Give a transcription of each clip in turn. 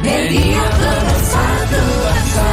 Media Pemersatu Bangsa.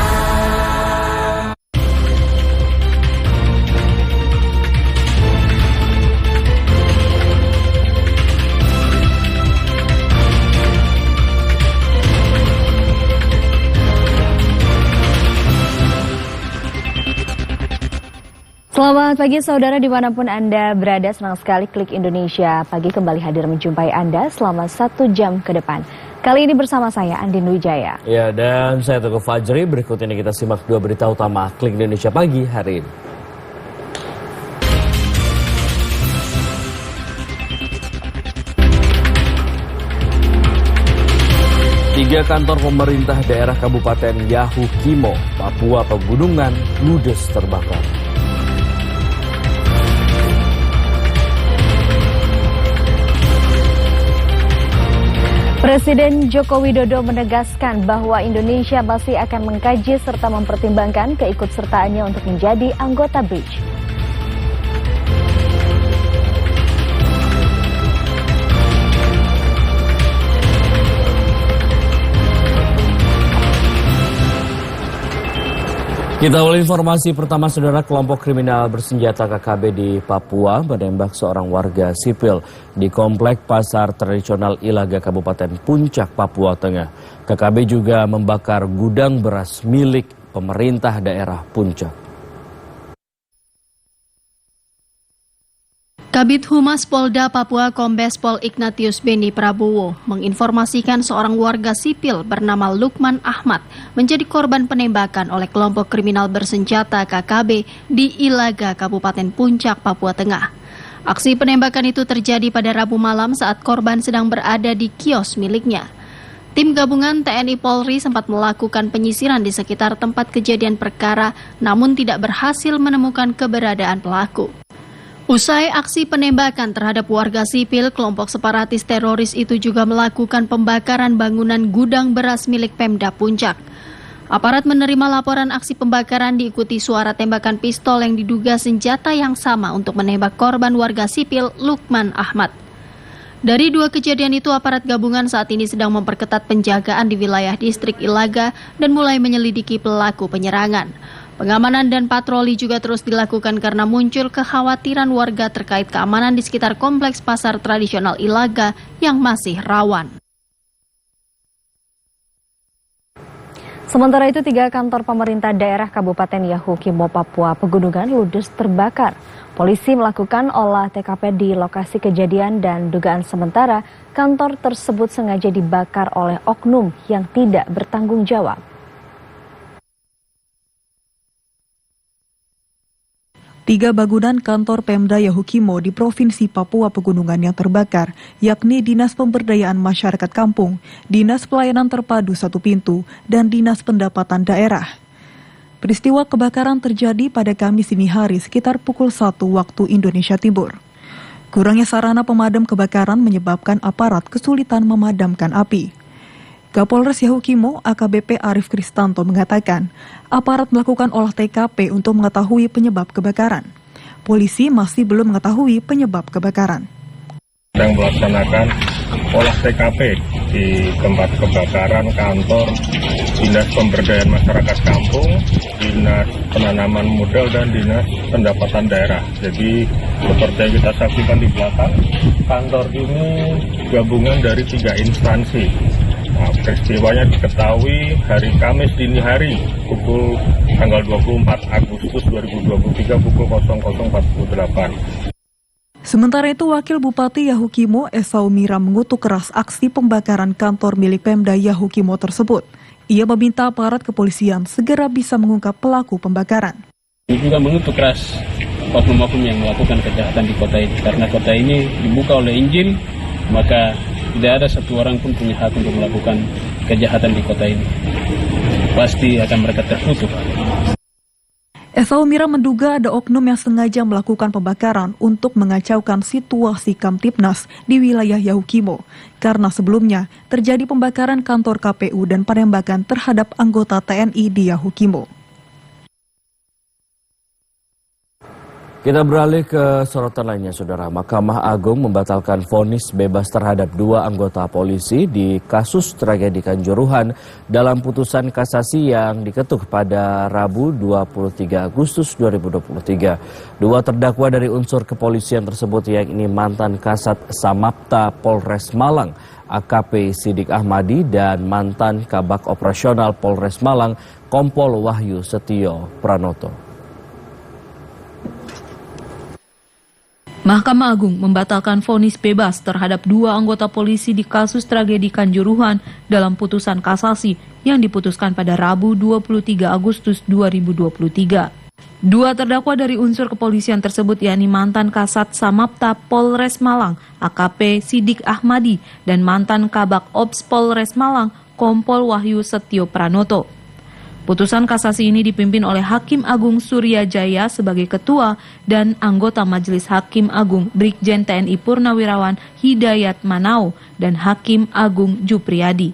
Selamat pagi saudara dimanapun Anda berada, senang sekali Klik Indonesia Pagi kembali hadir menjumpai Anda selama 1 jam ke depan. Kali ini bersama saya Andin Wijaya. Ya, dan saya Teguh Fajri. Berikut ini kita simak 2 berita utama Klik Indonesia Pagi hari ini. Tiga kantor pemerintah daerah Kabupaten Yahukimo, Papua Pegunungan, ludes terbakar. Presiden Joko Widodo menegaskan bahwa Indonesia masih akan mengkaji serta mempertimbangkan keikutsertaannya untuk menjadi anggota BRICS. Kita awali informasi pertama, saudara. Kelompok kriminal bersenjata KKB di Papua menembak seorang warga sipil di komplek pasar tradisional Ilaga Kabupaten Puncak, Papua Tengah. KKB juga membakar gudang beras milik pemerintah daerah Puncak. Kabid Humas Polda Papua Kombes Pol Ignatius Beni Prabowo menginformasikan seorang warga sipil bernama Lukman Ahmad menjadi korban penembakan oleh kelompok kriminal bersenjata KKB di Ilaga, Kabupaten Puncak, Papua Tengah. Aksi penembakan itu terjadi pada Rabu malam saat korban sedang berada di kios miliknya. Tim gabungan TNI Polri sempat melakukan penyisiran di sekitar tempat kejadian perkara, namun tidak berhasil menemukan keberadaan pelaku. Usai aksi penembakan terhadap warga sipil, kelompok separatis teroris itu juga melakukan pembakaran bangunan gudang beras milik Pemda Puncak. Aparat menerima laporan aksi pembakaran diikuti suara tembakan pistol yang diduga senjata yang sama untuk menembak korban warga sipil Lukman Ahmad. Dari 2 kejadian itu, aparat gabungan saat ini sedang memperketat penjagaan di wilayah distrik Ilaga dan mulai menyelidiki pelaku penyerangan. Pengamanan dan patroli juga terus dilakukan karena muncul kekhawatiran warga terkait keamanan di sekitar kompleks pasar tradisional Ilaga yang masih rawan. Sementara itu 3 kantor pemerintah daerah Kabupaten Yahukimo, Papua Pegunungan ludes terbakar. Polisi melakukan olah TKP di lokasi kejadian dan dugaan sementara kantor tersebut sengaja dibakar oleh oknum yang tidak bertanggung jawab. Tiga bangunan kantor Pemda Yahukimo di Provinsi Papua Pegunungan yang terbakar, yakni Dinas Pemberdayaan Masyarakat Kampung, Dinas Pelayanan Terpadu Satu Pintu, dan Dinas Pendapatan Daerah. Peristiwa kebakaran terjadi pada Kamis dini hari sekitar pukul 1 waktu Indonesia Timur. Kurangnya sarana pemadam kebakaran menyebabkan aparat kesulitan memadamkan api. Kapolres Yahukimo AKBP Arif Kristanto mengatakan, aparat melakukan olah TKP untuk mengetahui penyebab kebakaran. Polisi masih belum mengetahui penyebab kebakaran. Sedang melaksanakan olah TKP di tempat kebakaran kantor Dinas Pemberdayaan Masyarakat Kampung, Dinas Penanaman Modal, dan Dinas Pendapatan Daerah. Jadi seperti yang kita saksikan di belakang, kantor ini gabungan dari 3 instansi. Nah, peristiwanya diketahui hari Kamis dini hari pukul tanggal 24 Agustus 2023 pukul 00.48. Sementara itu, Wakil Bupati Yahukimo Esau Mira mengutuk keras aksi pembakaran kantor milik Pemda Yahukimo tersebut. Ia meminta aparat kepolisian segera bisa mengungkap pelaku pembakaran. Ini juga mengutuk keras oknum-oknum yang melakukan kejahatan di kota ini. Karena kota ini dibuka oleh Injil, maka tidak ada satu orang pun punya hak untuk melakukan kejahatan di kota ini. Pasti akan mereka tertutup. Esau Mira menduga ada oknum yang sengaja melakukan pembakaran untuk mengacaukan situasi Kamtipnas di wilayah Yahukimo. Karena sebelumnya terjadi pembakaran kantor KPU dan penembakan terhadap anggota TNI di Yahukimo. Kita beralih ke sorotan lainnya, Saudara. Mahkamah Agung membatalkan vonis bebas terhadap 2 anggota polisi di kasus tragedi Kanjuruhan dalam putusan kasasi yang diketuk pada Rabu 23 Agustus 2023. 2 terdakwa dari unsur kepolisian tersebut yakni mantan Kasat Samapta Polres Malang, AKP Sidik Ahmadi, dan mantan Kabak Operasional Polres Malang, Kompol Wahyu Setio Pranoto. Mahkamah Agung membatalkan vonis bebas terhadap 2 anggota polisi di kasus tragedi Kanjuruhan dalam putusan kasasi yang diputuskan pada Rabu 23 Agustus 2023. 2 terdakwa dari unsur kepolisian tersebut yakni mantan Kasat Samapta Polres Malang, AKP Sidik Ahmadi, dan mantan Kabak Ops Polres Malang, Kompol Wahyu Setio Pranoto. Putusan kasasi ini dipimpin oleh Hakim Agung Surya Jaya sebagai ketua dan anggota Majelis Hakim Agung Brigjen TNI Purnawirawan Hidayat Manao dan Hakim Agung Jupriyadi.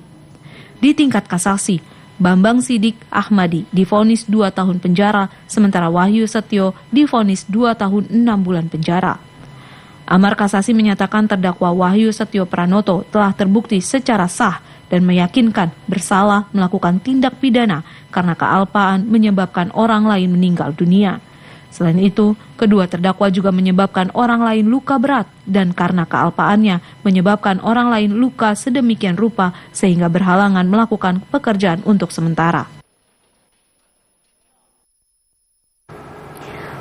Di tingkat kasasi, Bambang Sidik Ahmadi divonis 2 tahun penjara, sementara Wahyu Setio divonis 2 tahun 6 bulan penjara. Amar kasasi menyatakan terdakwa Wahyu Setio Pranoto telah terbukti secara sah dan meyakinkan bersalah melakukan tindak pidana karena kealpaan menyebabkan orang lain meninggal dunia. Selain itu, kedua terdakwa juga menyebabkan orang lain luka berat dan karena kealpaannya menyebabkan orang lain luka sedemikian rupa sehingga berhalangan melakukan pekerjaan untuk sementara.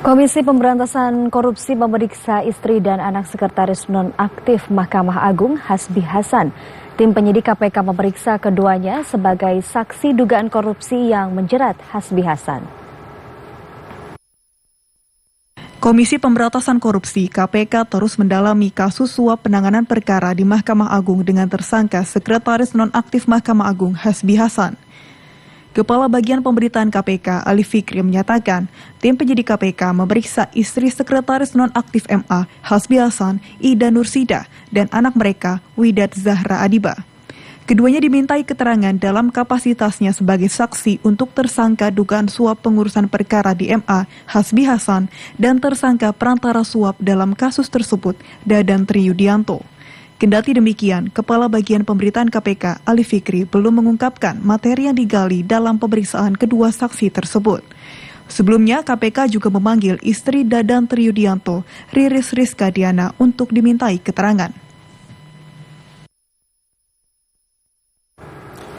Komisi Pemberantasan Korupsi memeriksa istri dan anak sekretaris nonaktif Mahkamah Agung Hasbi Hasan. Tim penyidik KPK memeriksa keduanya sebagai saksi dugaan korupsi yang menjerat Hasbi Hasan. Komisi Pemberantasan Korupsi KPK terus mendalami kasus suap penanganan perkara di Mahkamah Agung dengan tersangka sekretaris nonaktif Mahkamah Agung Hasbi Hasan. Kepala Bagian Pemberitaan KPK Ali Fikri menyatakan, tim penyidik KPK memeriksa istri sekretaris nonaktif MA Hasbi Hasan, Ida Nursida, dan anak mereka Widat Zahra Adiba. Keduanya dimintai keterangan dalam kapasitasnya sebagai saksi untuk tersangka dugaan suap pengurusan perkara di MA Hasbi Hasan dan tersangka perantara suap dalam kasus tersebut Dadan Triyudianto. Kendati demikian, Kepala Bagian Pemberitaan KPK Ali Fikri belum mengungkapkan materi yang digali dalam pemeriksaan kedua saksi tersebut. Sebelumnya, KPK juga memanggil istri Dadan Triyudianto, Riris Rizka Diana, untuk dimintai keterangan.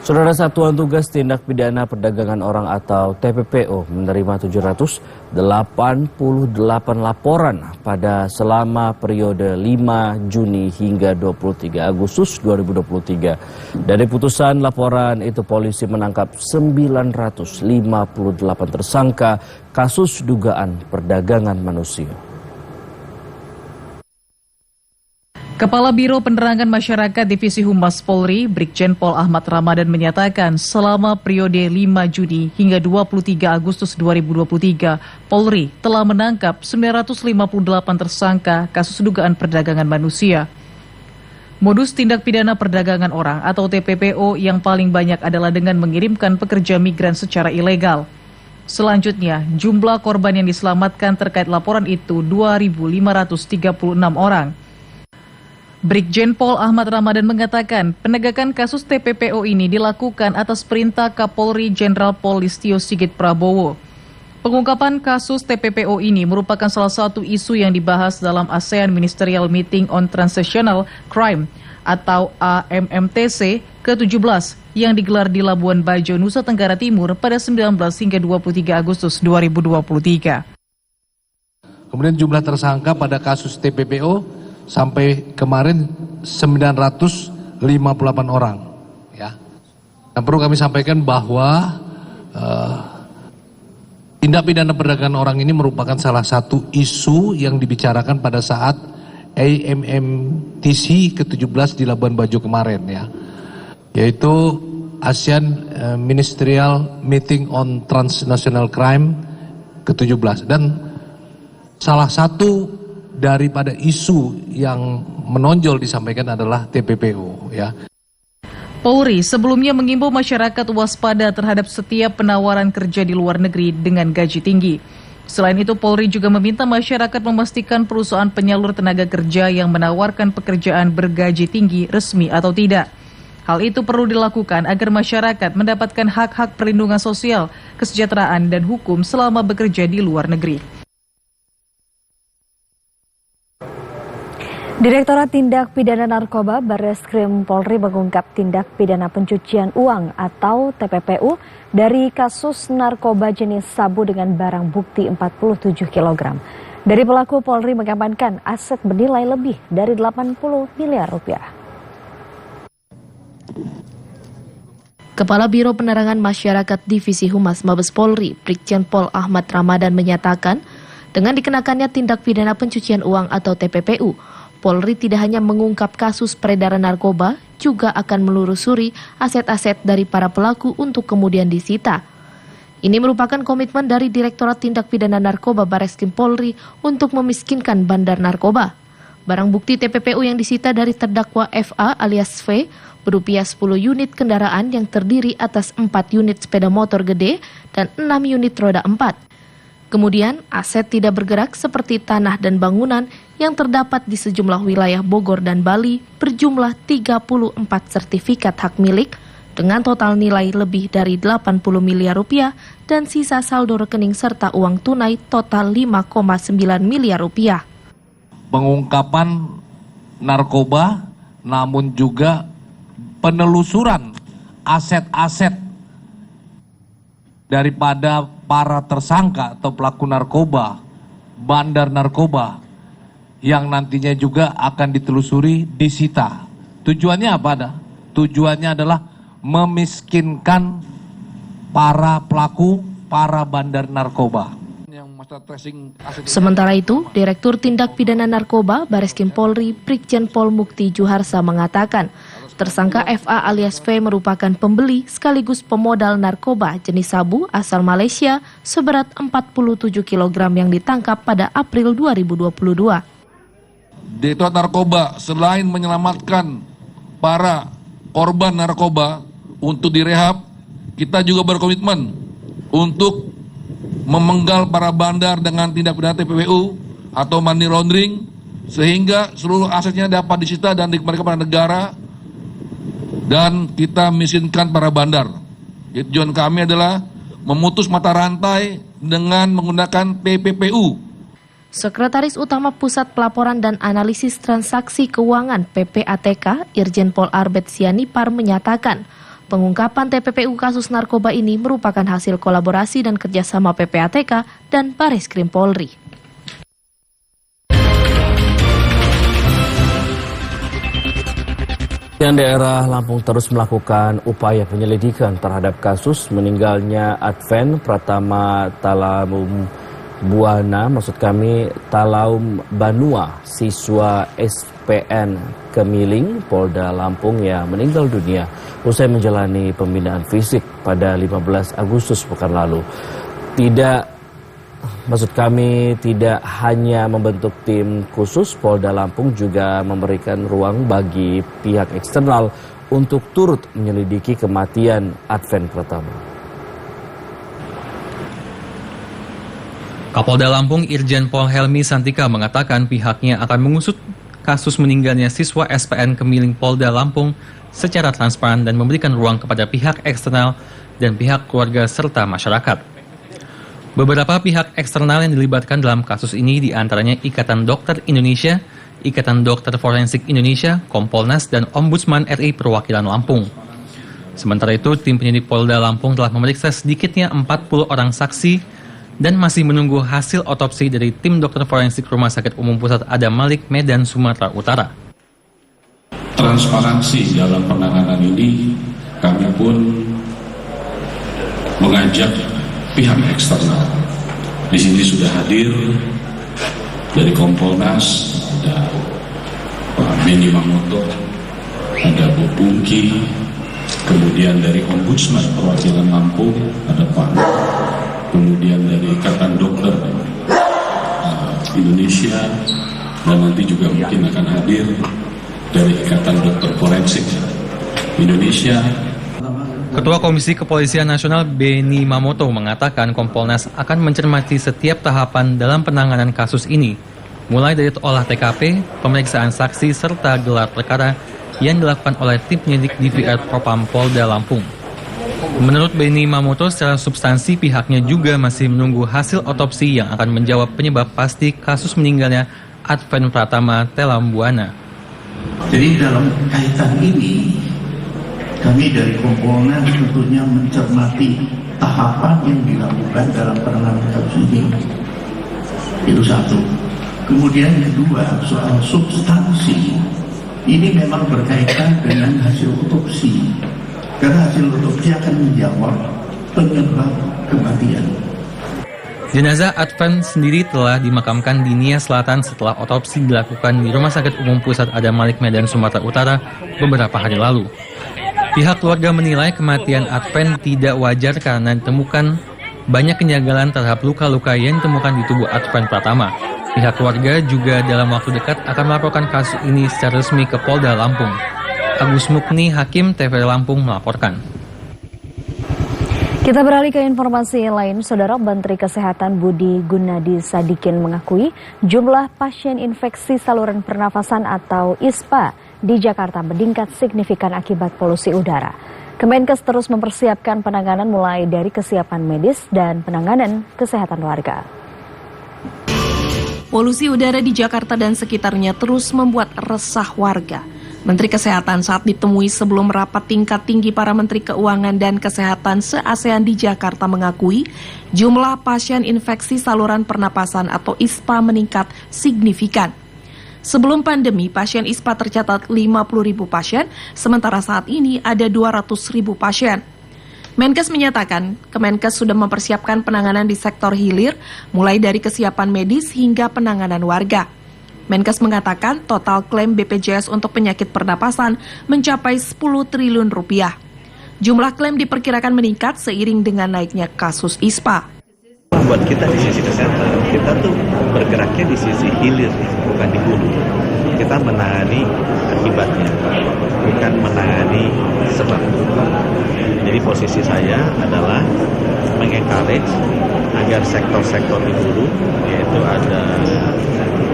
Saudara, Satuan Tugas Tindak Pidana Perdagangan Orang atau TPPO menerima 788 laporan pada selama periode 5 Juni hingga 23 Agustus 2023. Dari putusan laporan itu, polisi menangkap 958 tersangka kasus dugaan perdagangan manusia. Kepala Biro Penerangan Masyarakat Divisi Humas Polri, Brigjen Pol Ahmad Ramadan menyatakan selama periode 5 Juni hingga 23 Agustus 2023, Polri telah menangkap 958 tersangka kasus dugaan perdagangan manusia. Modus tindak pidana perdagangan orang atau TPPO yang paling banyak adalah dengan mengirimkan pekerja migran secara ilegal. Selanjutnya, jumlah korban yang diselamatkan terkait laporan itu 2.536 orang. Brigjen Pol Ahmad Ramadan mengatakan penegakan kasus TPPO ini dilakukan atas perintah Kapolri Jenderal Polistio Sigit Prabowo. Pengungkapan kasus TPPO ini merupakan salah satu isu yang dibahas dalam ASEAN Ministerial Meeting on Transnational Crime atau AMMTC ke-17 yang digelar di Labuan Bajo, Nusa Tenggara Timur pada 19 hingga 23 Agustus 2023. Kemudian jumlah tersangka pada kasus TPPO sampai kemarin 958 orang, ya. Dan perlu kami sampaikan bahwa tindak pidana perdagangan orang ini merupakan salah satu isu yang dibicarakan pada saat AMMTC ke-17 di Labuan Bajo kemarin, ya, yaitu ASEAN Ministerial Meeting on Transnational Crime ke-17, dan salah satu daripada isu yang menonjol disampaikan adalah TPPO, ya. Polri sebelumnya mengimbau masyarakat waspada terhadap setiap penawaran kerja di luar negeri dengan gaji tinggi. Selain itu, Polri juga meminta masyarakat memastikan perusahaan penyalur tenaga kerja yang menawarkan pekerjaan bergaji tinggi resmi atau tidak. Hal itu perlu dilakukan agar masyarakat mendapatkan hak-hak perlindungan sosial, kesejahteraan, dan hukum selama bekerja di luar negeri. Direktorat Tindak Pidana Narkoba Barreskrim Polri mengungkap tindak pidana pencucian uang atau TPPU dari kasus narkoba jenis sabu dengan barang bukti 47 kg. Dari pelaku, Polri mengamankan aset bernilai lebih dari 80 miliar rupiah. Kepala Biro Penerangan Masyarakat Divisi Humas Mabes Polri, Brigjen Pol Ahmad Ramadan menyatakan, dengan dikenakannya tindak pidana pencucian uang atau TPPU, Polri tidak hanya mengungkap kasus peredaran narkoba, juga akan menelusuri aset-aset dari para pelaku untuk kemudian disita. Ini merupakan komitmen dari Direktorat Tindak Pidana Narkoba Barreskrim Polri untuk memiskinkan bandar narkoba. Barang bukti TPPU yang disita dari terdakwa FA alias V berupa 10 unit kendaraan yang terdiri atas 4 unit sepeda motor gede dan 6 unit roda 4. Kemudian, aset tidak bergerak seperti tanah dan bangunan yang terdapat di sejumlah wilayah Bogor dan Bali berjumlah 34 sertifikat hak milik dengan total nilai lebih dari 80 miliar rupiah dan sisa saldo rekening serta uang tunai total 5,9 miliar rupiah. Pengungkapan narkoba, namun juga penelusuran aset-aset daripada para tersangka atau pelaku narkoba, bandar narkoba, yang nantinya juga akan ditelusuri, disita. Tujuannya apa? Tujuannya adalah memiskinkan para pelaku, para bandar narkoba. Sementara itu, Direktur Tindak Pidana Narkoba Barreskrim Polri, Brigjen Pol Mukti Juharsa mengatakan, tersangka FA alias V merupakan pembeli sekaligus pemodal narkoba jenis sabu asal Malaysia seberat 47 kg yang ditangkap pada April 2022. Direktorat Narkoba selain menyelamatkan para korban narkoba untuk direhab, kita juga berkomitmen untuk memenggal para bandar dengan tindak pidana TPPU atau money laundering sehingga seluruh asetnya dapat disita dan dikembalikan kepada negara dan kita miskinkan para bandar. Tujuan kami adalah memutus mata rantai dengan menggunakan PPPU. Sekretaris Utama Pusat Pelaporan dan Analisis Transaksi Keuangan PPATK, Irjen Pol Arbet Sianipar menyatakan, pengungkapan TPPU kasus narkoba ini merupakan hasil kolaborasi dan kerjasama PPATK dan Barreskrim Polri. Yang daerah Lampung terus melakukan upaya penyelidikan terhadap kasus meninggalnya Adven Pratama Talaum Banua, siswa SPN Kemiling, Polda Lampung yang meninggal dunia usai menjalani pembinaan fisik pada 15 Agustus pekan lalu. Tidak hanya membentuk tim khusus, Polda Lampung juga memberikan ruang bagi pihak eksternal untuk turut menyelidiki kematian Adven Pratama. Kapolda Lampung Irjen Pol Helmi Santika mengatakan pihaknya akan mengusut kasus meninggalnya siswa SPN Kemiling Polda Lampung secara transparan dan memberikan ruang kepada pihak eksternal dan pihak keluarga serta masyarakat. Beberapa pihak eksternal yang dilibatkan dalam kasus ini diantaranya Ikatan Dokter Indonesia, Ikatan Dokter Forensik Indonesia, Kompolnas, dan Ombudsman RI Perwakilan Lampung. Sementara itu, tim penyidik Polda Lampung telah memeriksa sedikitnya 40 orang saksi dan masih menunggu hasil otopsi dari tim dokter forensik Rumah Sakit Umum Pusat Adam Malik, Medan, Sumatera Utara. Transparansi dalam penanganan ini, kami pun mengajak pihak eksternal. Di sini sudah hadir dari Kompolnas, ada Pak Beni Mamoto, ada Bu Pungki, kemudian dari Ombudsman Perwakilan Lampung, ada Pak, kemudian dari Ikatan Dokter Indonesia, dan nanti juga mungkin akan hadir dari Ikatan Dokter Forensik Indonesia. Ketua Komisi Kepolisian Nasional Beni Mamoto mengatakan Kompolnas akan mencermati setiap tahapan dalam penanganan kasus ini, mulai dari olah TKP, pemeriksaan saksi, serta gelar perkara yang dilakukan oleh tim penyidik DVR Propam Polda Lampung. Menurut Beni Mamoto, secara substansi pihaknya juga masih menunggu hasil otopsi yang akan menjawab penyebab pasti kasus meninggalnya Adven Pratama Telambuana. Jadi dalam kaitan ini, kami dari Kompolnas tentunya mencermati tahapan yang dilakukan dalam penanganan kasus ini. Itu satu. Kemudian kedua, soal substansi. Ini memang berkaitan dengan hasil otopsi. Karena hasil otopsi akan menjawab penyebab kematian. Jenazah Adven sendiri telah dimakamkan di Nia Selatan setelah otopsi dilakukan di Rumah Sakit Umum Pusat Adam Malik Medan Sumatera Utara beberapa hari lalu. Pihak keluarga menilai kematian Adven tidak wajar karena ditemukan banyak kejanggalan terhadap luka-luka yang ditemukan di tubuh Adven Pratama. Pihak keluarga juga dalam waktu dekat akan melaporkan kasus ini secara resmi ke Polda Lampung. Agus Mukni, Hakim TVRI Lampung melaporkan. Kita beralih ke informasi lain, Saudara. Menteri Kesehatan Budi Gunadi Sadikin mengakui jumlah pasien infeksi saluran pernafasan atau ISPA di Jakarta meningkat signifikan akibat polusi udara. Kemenkes terus mempersiapkan penanganan mulai dari kesiapan medis dan penanganan kesehatan warga. Polusi udara di Jakarta dan sekitarnya terus membuat resah warga. Menteri Kesehatan saat ditemui sebelum rapat tingkat tinggi para Menteri Keuangan dan Kesehatan se-ASEAN di Jakarta mengakui jumlah pasien infeksi saluran pernapasan atau ISPA meningkat signifikan. Sebelum pandemi, pasien ISPA tercatat 50.000 pasien, sementara saat ini ada 200.000 pasien. Menkes menyatakan, Kemenkes sudah mempersiapkan penanganan di sektor hilir, mulai dari kesiapan medis hingga penanganan warga. Menkes mengatakan total klaim BPJS untuk penyakit pernapasan mencapai 10 triliun rupiah. Jumlah klaim diperkirakan meningkat seiring dengan naiknya kasus ISPA. Buat kita di sisi kesehatan, kita tuh bergeraknya di sisi hilir, bukan di hulu. Kita menangani akibatnya, bukan menangani sebab. Jadi posisi saya adalah mengencourage agar sektor-sektor di hulu, yaitu ada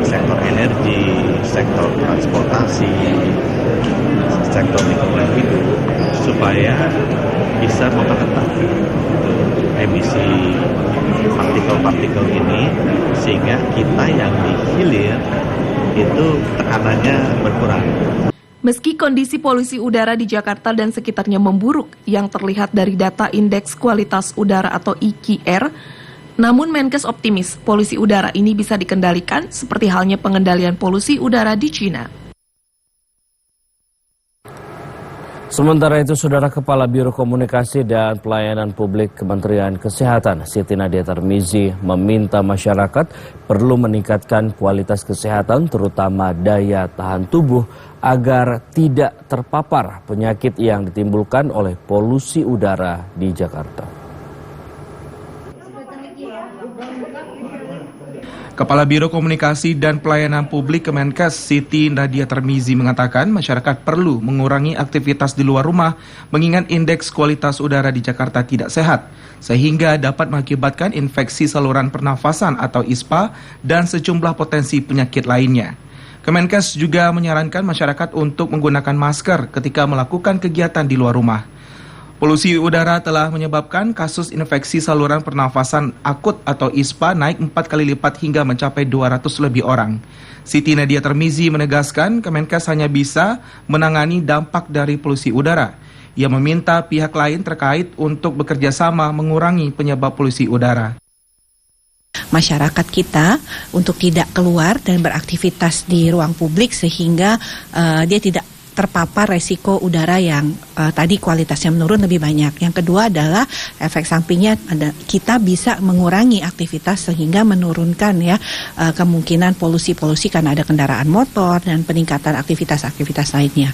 sektor energi, sektor transportasi, sektor lingkungan hidup, supaya bisa menekan emisi partikel-partikel ini, sehingga kita yang di hilir itu tekanannya berkurang. Meski kondisi polusi udara di Jakarta dan sekitarnya memburuk yang terlihat dari data Indeks Kualitas Udara atau IQR, namun Menkes optimis polusi udara ini bisa dikendalikan seperti halnya pengendalian polusi udara di Cina. Sementara itu, Saudara, Kepala Biro Komunikasi dan Pelayanan Publik Kementerian Kesehatan Siti Nadia Tarmizi meminta masyarakat perlu meningkatkan kualitas kesehatan terutama daya tahan tubuh agar tidak terpapar penyakit yang ditimbulkan oleh polusi udara di Jakarta. Kepala Biro Komunikasi dan Pelayanan Publik Kemenkes Siti Nadia Tarmizi mengatakan masyarakat perlu mengurangi aktivitas di luar rumah mengingat indeks kualitas udara di Jakarta tidak sehat sehingga dapat mengakibatkan infeksi saluran pernafasan atau ISPA dan sejumlah potensi penyakit lainnya. Kemenkes juga menyarankan masyarakat untuk menggunakan masker ketika melakukan kegiatan di luar rumah. Polusi udara telah menyebabkan kasus infeksi saluran pernafasan akut atau ISPA naik 4 kali lipat hingga mencapai 200 lebih orang. Siti Nadia Tarmizi menegaskan Kemenkes hanya bisa menangani dampak dari polusi udara. Ia meminta pihak lain terkait untuk bekerja sama mengurangi penyebab polusi udara. Masyarakat kita untuk tidak keluar dan beraktivitas di ruang publik sehingga dia tidak terpapar resiko udara yang tadi kualitasnya menurun lebih banyak. Yang kedua adalah efek sampingnya kita bisa mengurangi aktivitas sehingga menurunkan ya kemungkinan polusi-polusi karena ada kendaraan motor dan peningkatan aktivitas-aktivitas lainnya.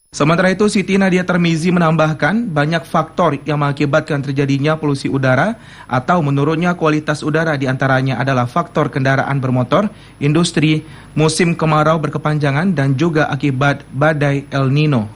Sementara itu, Siti Nadia Tarmizi menambahkan banyak faktor yang mengakibatkan terjadinya polusi udara atau menurunnya kualitas udara, diantaranya adalah faktor kendaraan bermotor, industri, musim kemarau berkepanjangan, dan juga akibat badai El Nino.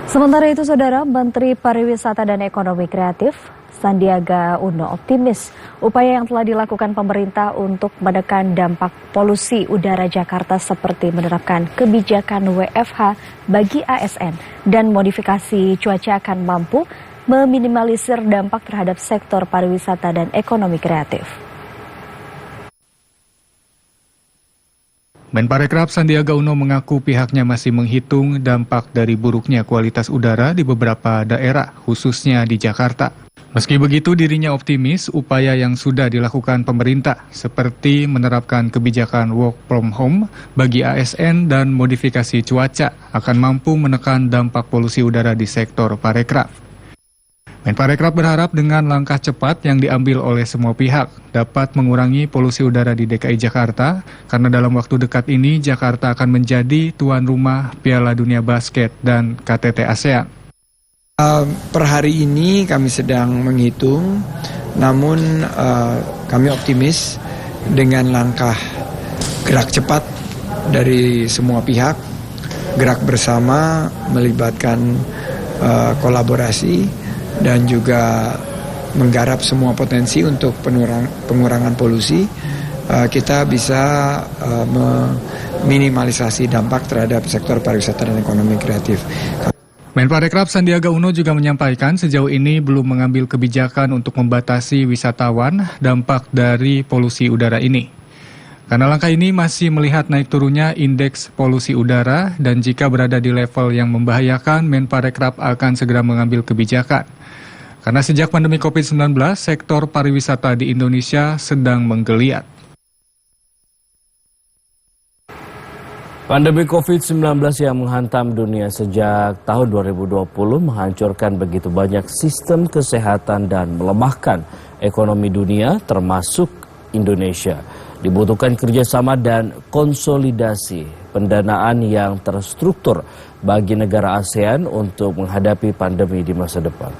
Sementara itu, Saudara, Menteri Pariwisata dan Ekonomi Kreatif Sandiaga Uno optimis upaya yang telah dilakukan pemerintah untuk menekan dampak polusi udara Jakarta seperti menerapkan kebijakan WFH bagi ASN dan modifikasi cuaca akan mampu meminimalisir dampak terhadap sektor pariwisata dan ekonomi kreatif. Menparekraf Sandiaga Uno mengaku pihaknya masih menghitung dampak dari buruknya kualitas udara di beberapa daerah, khususnya di Jakarta. Meski begitu, dirinya optimis upaya yang sudah dilakukan pemerintah, seperti menerapkan kebijakan work from home bagi ASN dan modifikasi cuaca, akan mampu menekan dampak polusi udara di sektor parekraf. Menparekraf berharap dengan langkah cepat yang diambil oleh semua pihak dapat mengurangi polusi udara di DKI Jakarta, karena dalam waktu dekat ini Jakarta akan menjadi tuan rumah Piala Dunia Basket dan KTT ASEAN. Per hari ini kami sedang menghitung, namun kami optimis dengan langkah gerak cepat dari semua pihak, gerak bersama melibatkan kolaborasi dan juga menggarap semua potensi untuk pengurangan polusi, kita bisa meminimalisasi dampak terhadap sektor pariwisata dan ekonomi kreatif. Menparekraf Sandiaga Uno juga menyampaikan sejauh ini belum mengambil kebijakan untuk membatasi wisatawan dampak dari polusi udara ini. Karena langkah ini masih melihat naik turunnya indeks polusi udara dan jika berada di level yang membahayakan, Menparekraf akan segera mengambil kebijakan. Karena sejak pandemi COVID-19, sektor pariwisata di Indonesia sedang menggeliat. Pandemi COVID-19 yang menghantam dunia sejak tahun 2020 menghancurkan begitu banyak sistem kesehatan dan melemahkan ekonomi dunia termasuk Indonesia. Dibutuhkan kerjasama dan konsolidasi pendanaan yang terstruktur bagi negara ASEAN untuk menghadapi pandemi di masa depan.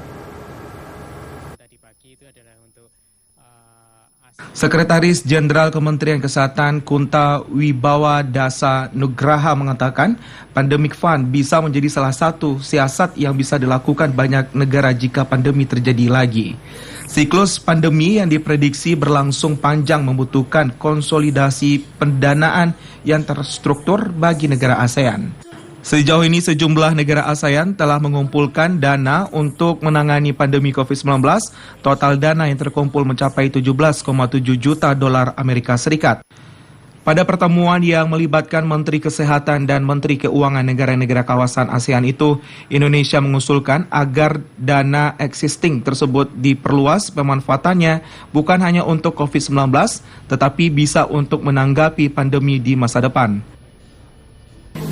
Sekretaris Jenderal Kementerian Kesehatan Kunta Wibawa Dasa Nugraha mengatakan Pandemic Fund bisa menjadi salah satu siasat yang bisa dilakukan banyak negara jika pandemi terjadi lagi. Siklus pandemi yang diprediksi berlangsung panjang membutuhkan konsolidasi pendanaan yang terstruktur bagi negara ASEAN. Sejauh ini sejumlah negara ASEAN telah mengumpulkan dana untuk menangani pandemi COVID-19. Total dana yang terkumpul mencapai 17,7 juta dolar Amerika Serikat. Pada pertemuan yang melibatkan Menteri Kesehatan dan Menteri Keuangan negara-negara kawasan ASEAN itu, Indonesia mengusulkan agar dana existing tersebut diperluas pemanfaatannya bukan hanya untuk COVID-19, tetapi bisa untuk menanggapi pandemi di masa depan.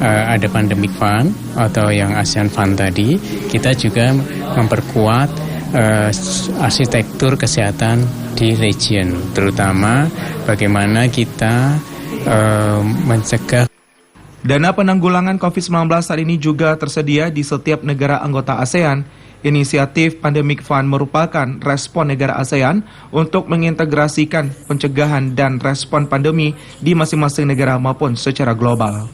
Ada Pandemic Fund atau yang ASEAN Fund tadi, kita juga memperkuat arsitektur kesehatan di region, terutama bagaimana kita mencegah. Dana penanggulangan COVID-19 saat ini juga tersedia di setiap negara anggota ASEAN. Inisiatif Pandemic Fund merupakan respon negara ASEAN untuk mengintegrasikan pencegahan dan respon pandemi di masing-masing negara maupun secara global.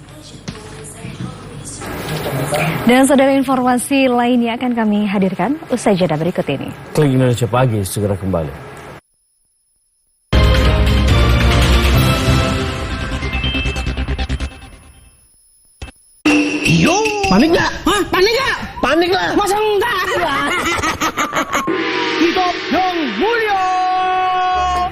Dan saudara, informasi lainnya akan kami hadirkan usai jeda berikut ini. Klik Indonesia Pagi segera kembali. Yo, panik nggak? Hah? Panik nggak? Panik lah. Masa enggak? Hidup yang mulia.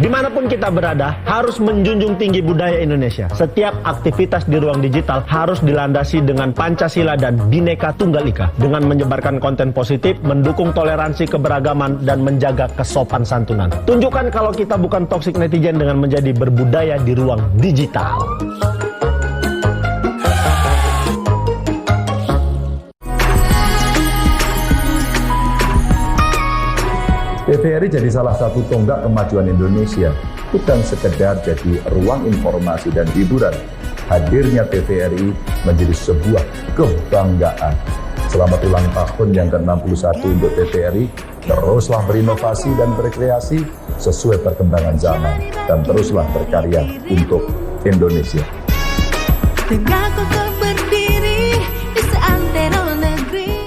Dimanapun kita berada, harus menjunjung tinggi budaya Indonesia. Setiap aktivitas di ruang digital harus dilandasi dengan Pancasila dan Bhinneka Tunggal Ika. Dengan menyebarkan konten positif, mendukung toleransi keberagaman, dan menjaga kesopan santunan. Tunjukkan kalau kita bukan toxic netizen dengan menjadi berbudaya di ruang digital. TVRI jadi salah satu tonggak kemajuan Indonesia, bukan sekedar jadi ruang informasi dan hiburan. Hadirnya TVRI menjadi sebuah kebanggaan. Selamat ulang tahun yang ke-61 untuk TVRI, teruslah berinovasi dan berkreasi sesuai perkembangan zaman, dan teruslah berkarya untuk Indonesia. Tegak kokoh berdiri di seantero negeri.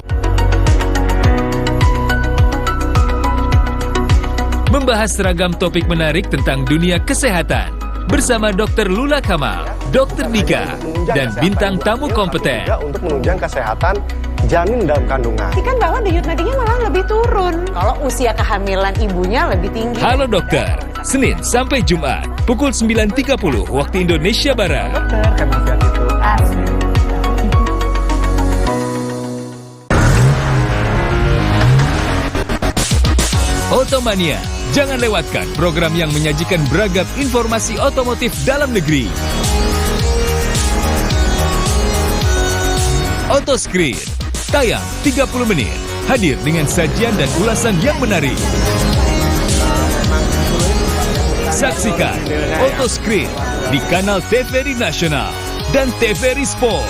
membahas seragam topik menarik tentang dunia kesehatan bersama Dr. Lula Kamal, Dr. Dika, dan bintang tamu kompeten. Untuk menunjang kesehatan janin dalam kandungan. Kan bahwa denyut nadinya malah lebih turun. Kalau usia kehamilan ibunya lebih tinggi. Halo dokter, Senin sampai Jumat, pukul 9.30 waktu Indonesia Barat. Dokter, kan nasihat itu asli. Otomania, jangan lewatkan program yang menyajikan beragam informasi otomotif dalam negeri. Otoscreen, tayang 30 menit, hadir dengan sajian dan ulasan yang menarik. Saksikan Otoscreen di kanal TVRI Nasional dan TVRI Sport.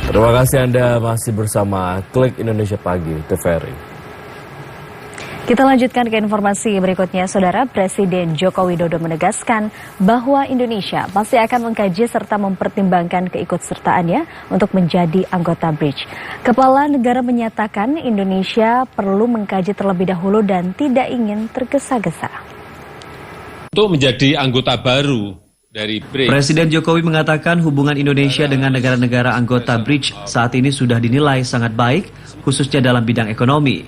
Terima kasih Anda masih bersama Klik Indonesia Pagi TVRI. Kita lanjutkan ke informasi berikutnya, Saudara. Presiden Joko Widodo menegaskan bahwa Indonesia masih akan mengkaji serta mempertimbangkan keikutsertaannya untuk menjadi anggota BRICS. Kepala negara menyatakan Indonesia perlu mengkaji terlebih dahulu dan tidak ingin tergesa-gesa. Untuk menjadi anggota baru dari BRICS. Presiden Jokowi mengatakan hubungan Indonesia dengan negara-negara anggota BRICS saat ini sudah dinilai sangat baik, khususnya dalam bidang ekonomi.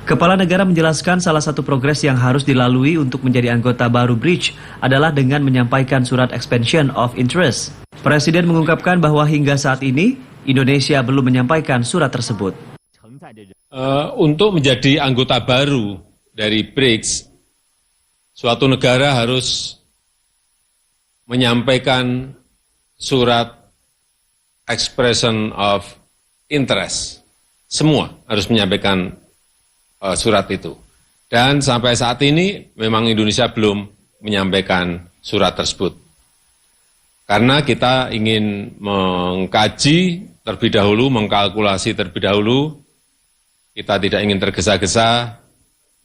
Kepala negara menjelaskan salah satu progres yang harus dilalui untuk menjadi anggota baru BRICS adalah dengan menyampaikan surat expansion of interest. Presiden mengungkapkan bahwa hingga saat ini Indonesia belum menyampaikan surat tersebut. Untuk menjadi anggota baru dari BRICS, suatu negara harus menyampaikan surat expression of interest. Semua harus menyampaikan surat itu. Dan sampai saat ini memang Indonesia belum menyampaikan surat tersebut. Karena kita ingin mengkaji terlebih dahulu, mengkalkulasi terlebih dahulu, kita tidak ingin tergesa-gesa,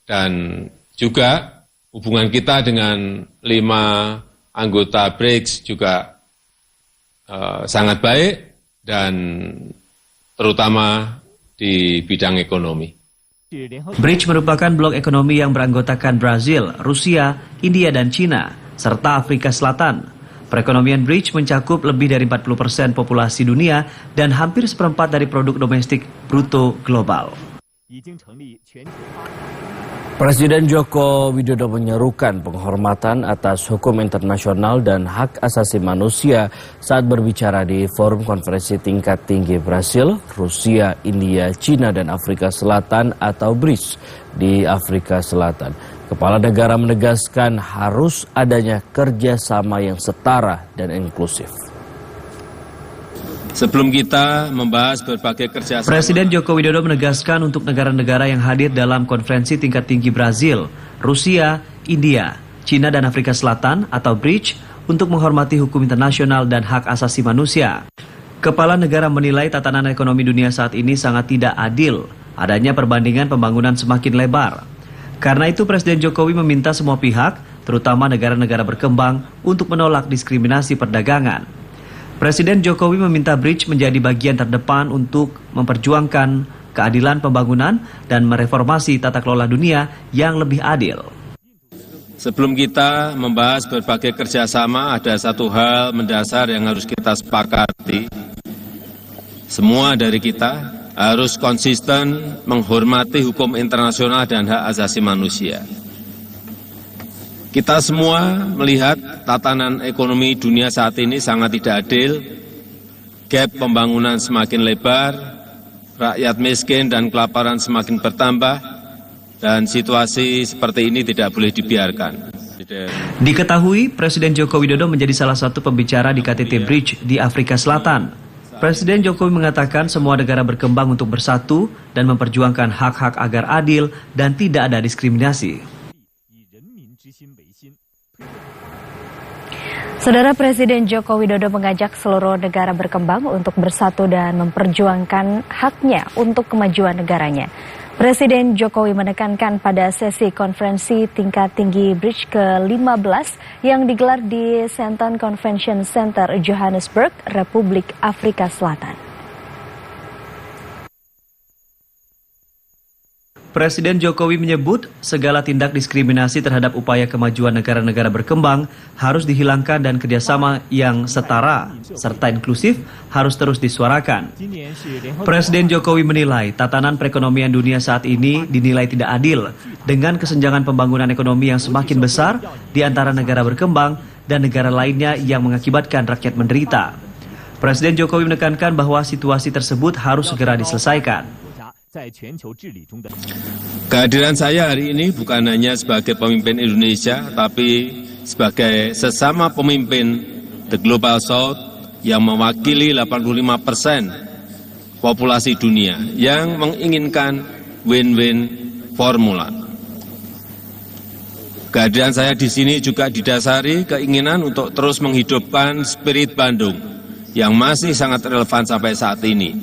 dan juga hubungan kita dengan 5 anggota BRICS juga sangat baik, dan terutama di bidang ekonomi. BRICS merupakan blok ekonomi yang beranggotakan Brazil, Rusia, India, dan China, serta Afrika Selatan. Perekonomian BRICS mencakup lebih dari 40% populasi dunia dan hampir seperempat dari produk domestik bruto global. Presiden Joko Widodo menyerukan penghormatan atas hukum internasional dan hak asasi manusia saat berbicara di Forum Konferensi Tingkat Tinggi Brasil, Rusia, India, China, dan Afrika Selatan atau BRICS di Afrika Selatan. Kepala negara menegaskan harus adanya kerjasama yang setara dan inklusif. Sebelum kita membahas berbagai kerjasama, Presiden Joko Widodo menegaskan untuk negara-negara yang hadir dalam konferensi tingkat tinggi Brazil, Rusia, India, China, dan Afrika Selatan atau BRICS untuk menghormati hukum internasional dan hak asasi manusia. Kepala negara menilai tatanan ekonomi dunia saat ini sangat tidak adil, adanya perbandingan pembangunan semakin lebar. Karena itu Presiden Jokowi meminta semua pihak, terutama negara-negara berkembang, untuk menolak diskriminasi perdagangan. Presiden Jokowi meminta BRICS menjadi bagian terdepan untuk memperjuangkan keadilan pembangunan dan mereformasi tata kelola dunia yang lebih adil. Sebelum kita membahas berbagai kerjasama, ada satu hal mendasar yang harus kita sepakati. Semua dari kita harus konsisten menghormati hukum internasional dan hak asasi manusia. Kita semua melihat tatanan ekonomi dunia saat ini sangat tidak adil, gap pembangunan semakin lebar, rakyat miskin dan kelaparan semakin bertambah, dan situasi seperti ini tidak boleh dibiarkan. Diketahui, Presiden Joko Widodo menjadi salah satu pembicara di KTT BRICS di Afrika Selatan. Presiden Jokowi mengatakan semua negara berkembang untuk bersatu dan memperjuangkan hak-hak agar adil dan tidak ada diskriminasi. Saudara, Presiden Joko Widodo mengajak seluruh negara berkembang untuk bersatu dan memperjuangkan haknya untuk kemajuan negaranya. Presiden Jokowi menekankan pada sesi konferensi tingkat tinggi BRICS ke-15 yang digelar di Sandton Convention Center, Johannesburg, Republik Afrika Selatan. Presiden Jokowi menyebut segala tindak diskriminasi terhadap upaya kemajuan negara-negara berkembang harus dihilangkan dan kerjasama yang setara serta inklusif harus terus disuarakan. Presiden Jokowi menilai tatanan perekonomian dunia saat ini dinilai tidak adil dengan kesenjangan pembangunan ekonomi yang semakin besar di antara negara berkembang dan negara lainnya yang mengakibatkan rakyat menderita. Presiden Jokowi menekankan bahwa situasi tersebut harus segera diselesaikan. Kehadiran saya hari ini bukan hanya sebagai pemimpin Indonesia, tapi sebagai sesama pemimpin The Global South yang mewakili 85% populasi dunia yang menginginkan win-win formula. Kehadiran saya di sini juga didasari keinginan untuk terus menghidupkan spirit Bandung yang masih sangat relevan sampai saat ini,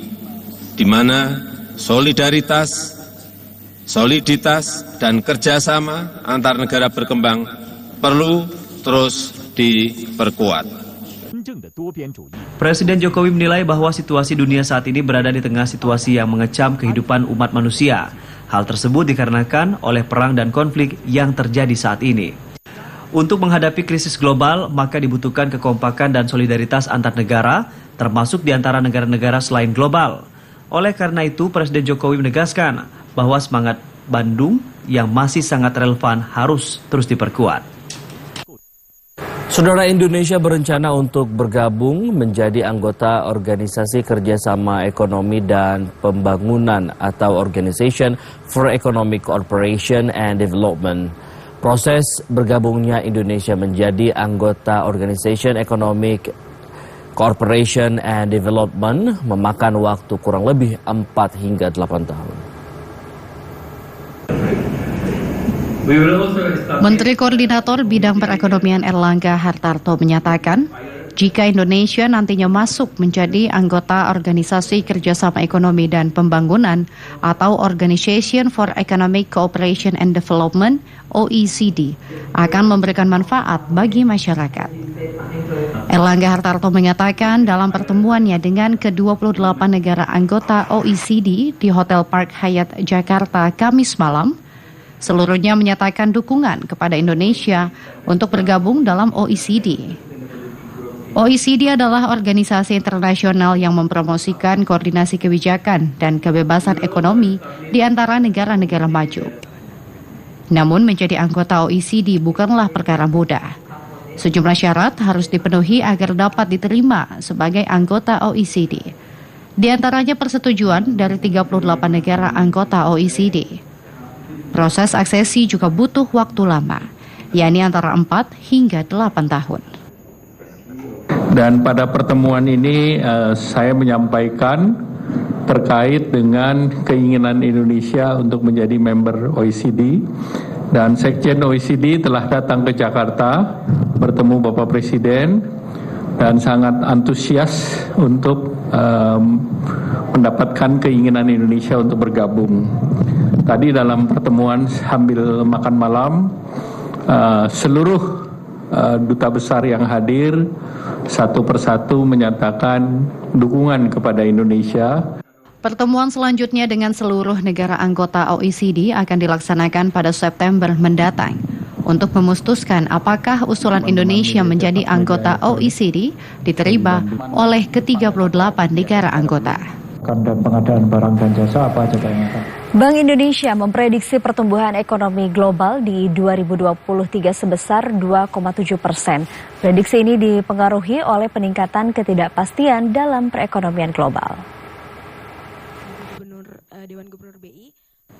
di mana soliditas, dan kerjasama antar negara berkembang perlu terus diperkuat. Presiden Jokowi menilai bahwa situasi dunia saat ini berada di tengah situasi yang mengecam kehidupan umat manusia. Hal tersebut dikarenakan oleh perang dan konflik yang terjadi saat ini. Untuk menghadapi krisis global, maka dibutuhkan kekompakan dan solidaritas antar negara, termasuk di antara negara-negara selain global. Oleh karena itu, Presiden Jokowi menegaskan bahwa semangat Bandung yang masih sangat relevan harus terus diperkuat. Saudara, Indonesia berencana untuk bergabung menjadi anggota Organisasi Kerjasama Ekonomi dan Pembangunan atau Organization for Economic Cooperation and Development. Proses bergabungnya Indonesia menjadi anggota Organization Economic Cooperation and Development memakan waktu kurang lebih 4 hingga 8 tahun. Menteri Koordinator Bidang Perekonomian Erlangga Hartarto menyatakan, jika Indonesia nantinya masuk menjadi anggota Organisasi Kerjasama Ekonomi dan Pembangunan atau Organization for Economic Cooperation and Development (OECD), akan memberikan manfaat bagi masyarakat. Erlangga Hartarto mengatakan dalam pertemuannya dengan ke-28 negara anggota OECD di Hotel Park Hyatt Jakarta Kamis malam, seluruhnya menyatakan dukungan kepada Indonesia untuk bergabung dalam OECD. OECD adalah organisasi internasional yang mempromosikan koordinasi kebijakan dan kebebasan ekonomi di antara negara-negara maju. Namun menjadi anggota OECD bukanlah perkara mudah. Sejumlah syarat harus dipenuhi agar dapat diterima sebagai anggota OECD. Di antaranya persetujuan dari 38 negara anggota OECD. Proses aksesi juga butuh waktu lama, yakni antara 4 hingga 8 tahun. Dan pada pertemuan ini saya menyampaikan terkait dengan keinginan Indonesia untuk menjadi member OECD. Dan Sekjen OECD telah datang ke Jakarta bertemu Bapak Presiden dan sangat antusias untuk mendapatkan keinginan Indonesia untuk bergabung. Tadi dalam pertemuan sambil makan malam, seluruh duta besar yang hadir satu persatu menyatakan dukungan kepada Indonesia. Pertemuan selanjutnya dengan seluruh negara anggota OECD akan dilaksanakan pada September mendatang untuk memutuskan apakah usulan Indonesia menjadi anggota OECD diterima oleh ke-38 negara anggota. Dan pengadaan barang dan jasa apa aja yang akan? Bank Indonesia memprediksi pertumbuhan ekonomi global di 2023 sebesar 2,7%. Prediksi ini dipengaruhi oleh peningkatan ketidakpastian dalam perekonomian global.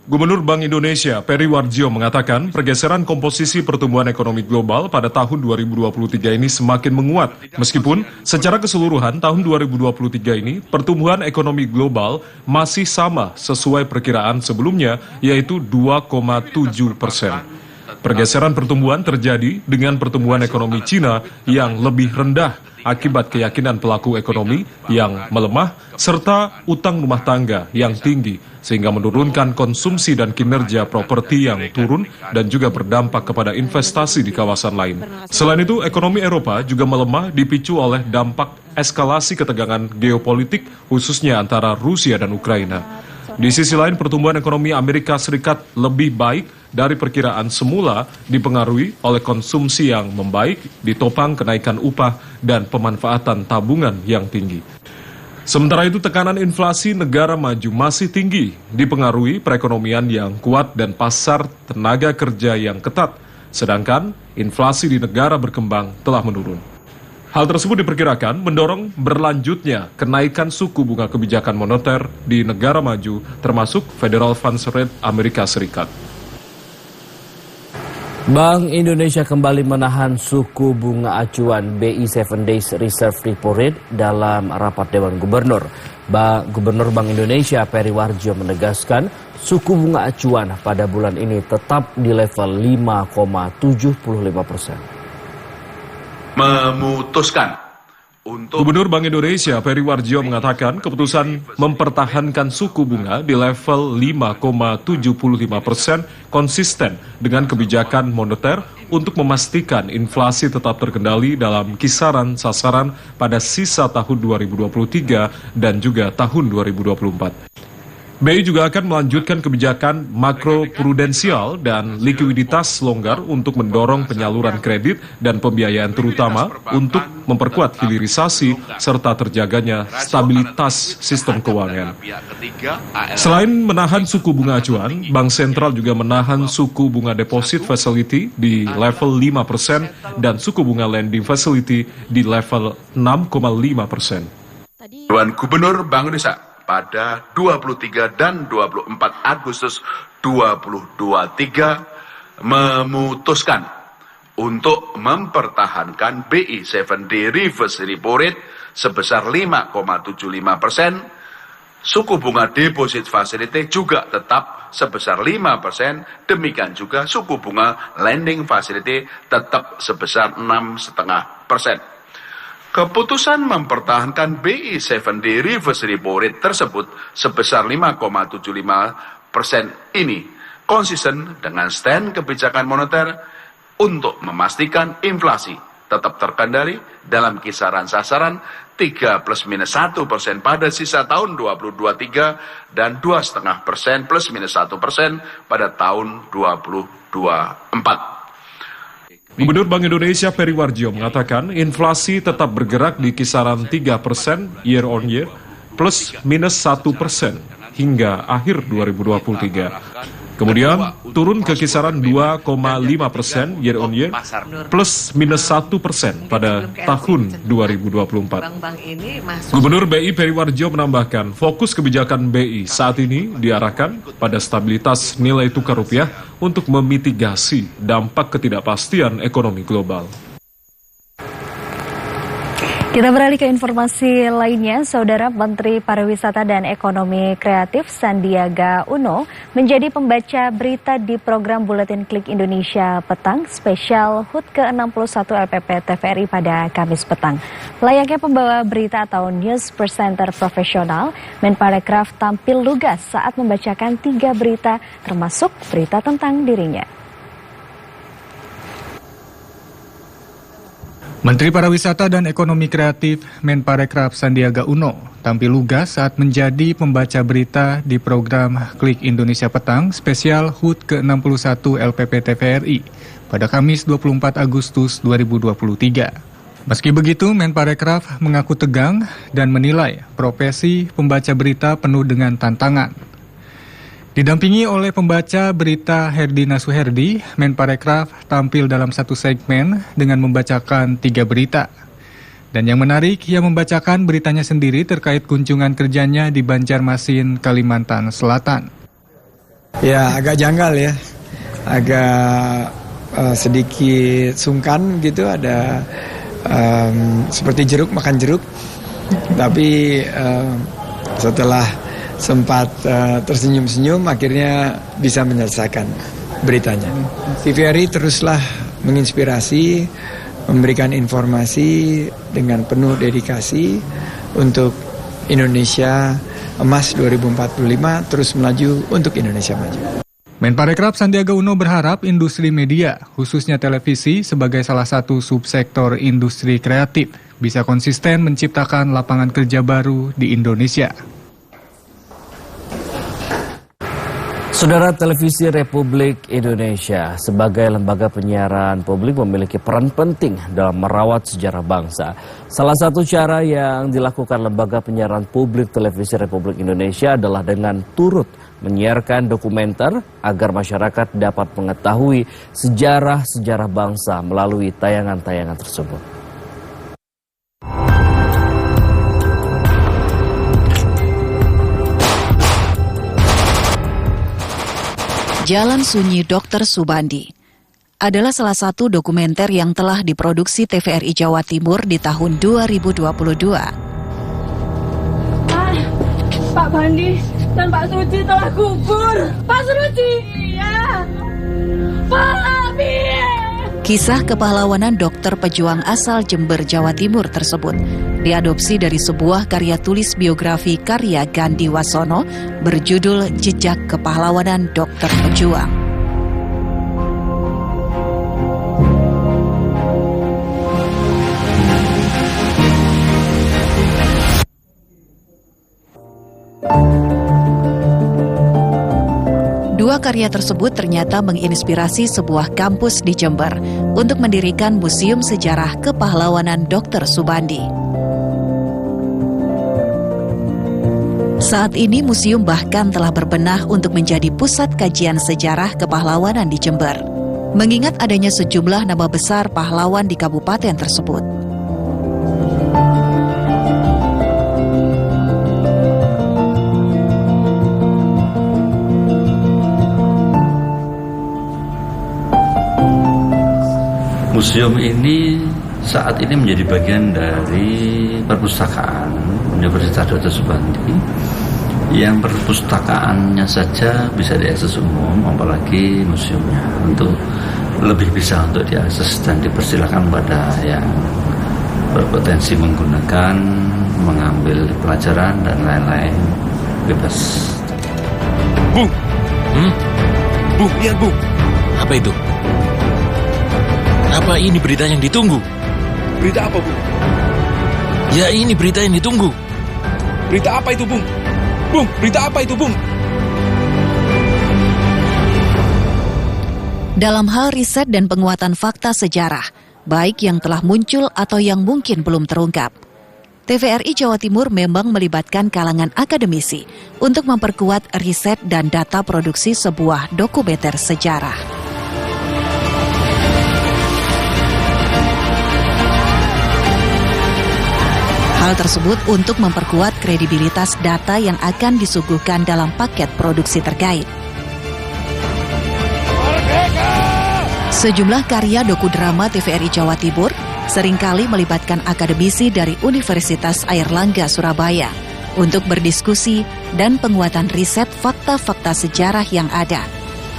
Gubernur Bank Indonesia Peri Warjio mengatakan pergeseran komposisi pertumbuhan ekonomi global pada tahun 2023 ini semakin menguat. Meskipun secara keseluruhan tahun 2023 ini pertumbuhan ekonomi global masih sama sesuai perkiraan sebelumnya yaitu 2,7%. Pergeseran pertumbuhan terjadi dengan pertumbuhan ekonomi Cina yang lebih rendah akibat keyakinan pelaku ekonomi yang melemah serta utang rumah tangga yang tinggi sehingga menurunkan konsumsi dan kinerja properti yang turun dan juga berdampak kepada investasi di kawasan lain. Selain itu, ekonomi Eropa juga melemah dipicu oleh dampak eskalasi ketegangan geopolitik khususnya antara Rusia dan Ukraina. Di sisi lain, pertumbuhan ekonomi Amerika Serikat lebih baik dari perkiraan semula dipengaruhi oleh konsumsi yang membaik, ditopang kenaikan upah dan pemanfaatan tabungan yang tinggi. Sementara itu, tekanan inflasi negara maju masih tinggi, dipengaruhi perekonomian yang kuat dan pasar tenaga kerja yang ketat, sedangkan inflasi di negara berkembang telah menurun. Hal tersebut diperkirakan mendorong berlanjutnya kenaikan suku bunga kebijakan moneter di negara maju, termasuk Federal Funds Rate Amerika Serikat. Bank Indonesia kembali menahan suku bunga acuan BI 7 Days Reserve Repo Rate dalam rapat Dewan Gubernur. Gubernur Bank Indonesia Peri Warjio menegaskan suku bunga acuan pada bulan ini tetap di level 5,75%. Memutuskan untuk Gubernur Bank Indonesia Peri Warjio mengatakan keputusan mempertahankan suku bunga di level 5,75% konsisten dengan kebijakan moneter untuk memastikan inflasi tetap terkendali dalam kisaran sasaran pada sisa tahun 2023 dan juga tahun 2024. BI juga akan melanjutkan kebijakan makroprudensial dan likuiditas longgar untuk mendorong penyaluran kredit dan pembiayaan terutama untuk memperkuat hilirisasi serta terjaganya stabilitas sistem keuangan. Selain menahan suku bunga acuan, Bank Sentral juga menahan suku bunga deposit facility di level 5% dan suku bunga lending facility di level 6,5%. Dewan Gubernur Bank Indonesia pada 23 dan 24 Agustus 2023 memutuskan untuk mempertahankan BI 7-day reverse repo rate sebesar 5,75%, suku bunga deposit facility juga tetap sebesar 5%, demikian juga suku bunga lending facility tetap sebesar 6,5%. Keputusan mempertahankan BI 7-day reverse repo rate tersebut sebesar 5,75% ini konsisten dengan stand kebijakan moneter untuk memastikan inflasi tetap terkendali dalam kisaran sasaran 3 ± 1% pada sisa tahun 2023 dan 2,5% ± 1% pada tahun 2024. Gubernur Bank Indonesia Peri Warjio mengatakan inflasi tetap bergerak di kisaran 3% year on year plus minus 1% hingga akhir 2023. Kemudian turun ke kisaran 2,5% year on year plus minus 1% pada tahun 2024. Gubernur BI Peri Warjio menambahkan fokus kebijakan BI saat ini diarahkan pada stabilitas nilai tukar rupiah untuk memitigasi dampak ketidakpastian ekonomi global. Kita beralih ke informasi lainnya, Saudara Menteri Pariwisata dan Ekonomi Kreatif Sandiaga Uno menjadi pembaca berita di program Buletin Klik Indonesia Petang spesial HUT ke-61 LPP TVRI pada Kamis petang. Layaknya pembawa berita atau news presenter profesional, Menparekraf tampil lugas saat membacakan 3 berita termasuk berita tentang dirinya. Menteri Pariwisata dan Ekonomi Kreatif Menparekraf Sandiaga Uno tampil lugas saat menjadi pembaca berita di program Klik Indonesia Petang spesial HUT ke-61 LPP TVRI pada Kamis 24 Agustus 2023. Meski begitu, Menparekraf mengaku tegang dan menilai profesi pembaca berita penuh dengan tantangan. Didampingi oleh pembaca berita Herdina Suherdi, Menparekraf tampil dalam satu segmen dengan membacakan 3 berita. Dan yang menarik, ia membacakan beritanya sendiri terkait kunjungan kerjanya di Banjarmasin, Kalimantan Selatan. Ya, agak janggal ya, agak sedikit sungkan gitu, ada seperti jeruk makan jeruk. Tapi setelah sempat tersenyum-senyum, akhirnya bisa menyelesaikan. beritanya. TVRI teruslah menginspirasi, memberikan informasi dengan penuh dedikasi untuk Indonesia Emas 2045 terus melaju untuk Indonesia maju. Menparekraf Sandiaga Uno berharap industri media, khususnya televisi sebagai salah satu subsektor industri kreatif, bisa konsisten menciptakan lapangan kerja baru di Indonesia. Saudara, Televisi Republik Indonesia sebagai lembaga penyiaran publik memiliki peran penting dalam merawat sejarah bangsa. Salah satu cara yang dilakukan lembaga penyiaran publik Televisi Republik Indonesia adalah dengan turut menyiarkan dokumenter agar masyarakat dapat mengetahui sejarah-sejarah bangsa melalui tayangan-tayangan tersebut. Jalan Sunyi Dr. Subandi adalah salah satu dokumenter yang telah diproduksi TVRI Jawa Timur di tahun 2022. Pak Bandi dan Pak Suci telah gugur. Pak Suci, iya. Pak Abi. Kisah kepahlawanan dokter pejuang asal Jember, Jawa Timur tersebut diadopsi dari sebuah karya tulis biografi karya Gandhi Wasono berjudul Jejak Kepahlawanan Dokter Pejuang. Dua karya tersebut ternyata menginspirasi sebuah kampus di Jember untuk mendirikan Museum Sejarah Kepahlawanan Dr. Subandi. Saat ini museum bahkan telah berbenah untuk menjadi pusat kajian sejarah kepahlawanan di Jember, mengingat adanya sejumlah nama besar pahlawan di kabupaten tersebut. Museum ini saat ini menjadi bagian dari perpustakaan Universitas Dr. Subandi yang perpustakaannya saja bisa diakses umum, apalagi museumnya untuk lebih bisa untuk diakses dan dipersilakan pada yang berpotensi menggunakan, mengambil pelajaran dan lain-lain bebas. Bung, Bung, lihat Bung, apa itu? Apa ini berita yang ditunggu? Berita apa, Bung? Ya, ini berita yang ditunggu. Berita apa itu, Bung? Bung, berita apa itu, Bung? Dalam hal riset dan penguatan fakta sejarah, baik yang telah muncul atau yang mungkin belum terungkap, TVRI Jawa Timur memang melibatkan kalangan akademisi untuk memperkuat riset dan data produksi sebuah dokumenter sejarah. Hal tersebut untuk memperkuat kredibilitas data yang akan disuguhkan dalam paket produksi terkait. Sejumlah karya dokudrama TVRI Jawa Timur seringkali melibatkan akademisi dari Universitas Airlangga Surabaya untuk berdiskusi dan penguatan riset fakta-fakta sejarah yang ada,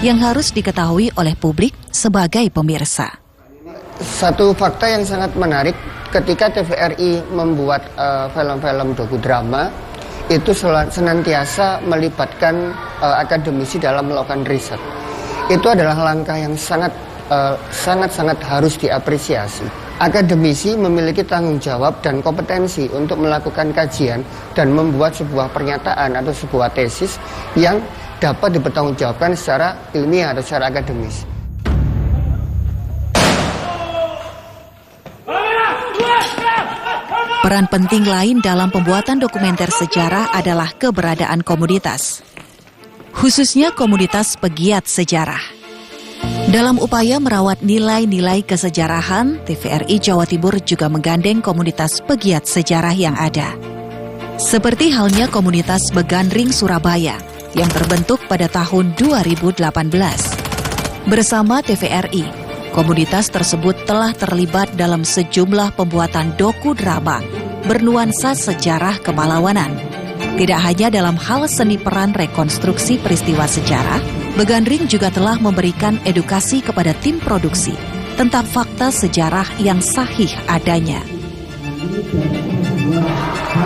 yang harus diketahui oleh publik sebagai pemirsa. Satu fakta yang sangat menarik ketika TVRI membuat film-film dokudrama itu senantiasa melibatkan akademisi dalam melakukan riset. Itu adalah langkah yang sangat harus diapresiasi. Akademisi memiliki tanggung jawab dan kompetensi untuk melakukan kajian dan membuat sebuah pernyataan atau sebuah tesis yang dapat dipertanggungjawabkan secara ilmiah atau secara akademis. Peran penting lain dalam pembuatan dokumenter sejarah adalah keberadaan komunitas, khususnya komunitas pegiat sejarah. Dalam upaya merawat nilai-nilai kesejarahan, TVRI Jawa Timur juga menggandeng komunitas pegiat sejarah yang ada. Seperti halnya komunitas Begandring Surabaya yang terbentuk pada tahun 2018. Bersama TVRI, komunitas tersebut telah terlibat dalam sejumlah pembuatan dokudrama bernuansa sejarah kepahlawanan. Tidak hanya dalam hal seni peran rekonstruksi peristiwa sejarah, Begandring juga telah memberikan edukasi kepada tim produksi tentang fakta sejarah yang sahih adanya.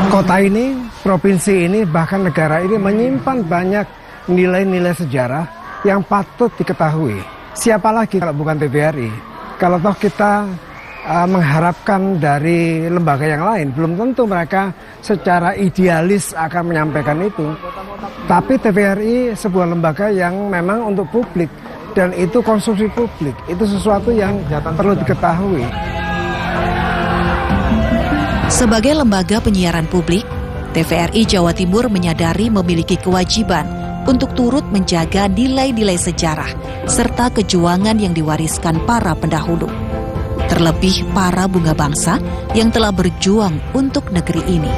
Kota ini, provinsi ini, bahkan negara ini menyimpan banyak nilai-nilai sejarah yang patut diketahui. Siapa lagi kalau bukan TVRI? Kalau toh kita mengharapkan dari lembaga yang lain, belum tentu mereka secara idealis akan menyampaikan itu. Tapi TVRI sebuah lembaga yang memang untuk publik, dan itu konsumsi publik, itu sesuatu yang perlu diketahui. Sebagai lembaga penyiaran publik, TVRI Jawa Timur menyadari memiliki kewajiban untuk turut menjaga nilai-nilai sejarah serta kejuangan yang diwariskan para pendahulu. Terlebih para bunga bangsa yang telah berjuang untuk negeri ini.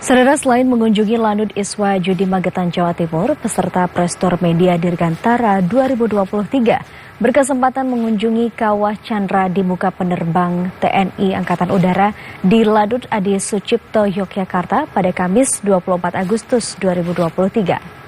Saudara, selain mengunjungi Lanut Iswa Judi Magetan, Jawa Timur, peserta Prestor Media Dirgantara 2023 berkesempatan mengunjungi Kawah Chandra di muka penerbang TNI Angkatan Udara di Lanut Adi Sucipto, Yogyakarta pada Kamis 24 Agustus 2023.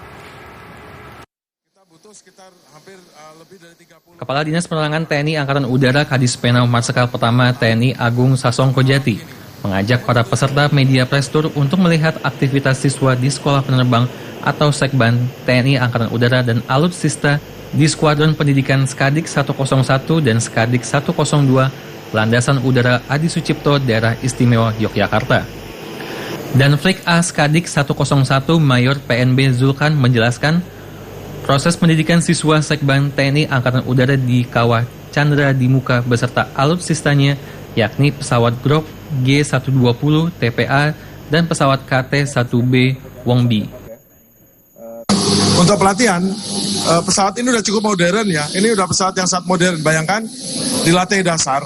Kepala Dinas Penerangan TNI Angkatan Udara Kadis Penau Marsikal Pertama TNI Agung Sasongko Jati mengajak para peserta media press tour untuk melihat aktivitas siswa di Sekolah Penerbang atau Sekban TNI Angkatan Udara dan Alutsista di Skuadron Pendidikan Skadik 101 dan Skadik 102 Landasan Udara Adi Sucipto Daerah Istimewa Yogyakarta. Dan Flik A Skadik 101 Mayor PNB Zulkan menjelaskan proses pendidikan siswa Sekban TNI Angkatan Udara di Kawah Chandra di muka beserta alutsistanya, yakni pesawat Grok G120 TPA dan pesawat KT-1B Wongbi. Untuk pelatihan, pesawat ini udah cukup modern ya. Ini udah pesawat yang sangat modern. Bayangkan di latih dasar,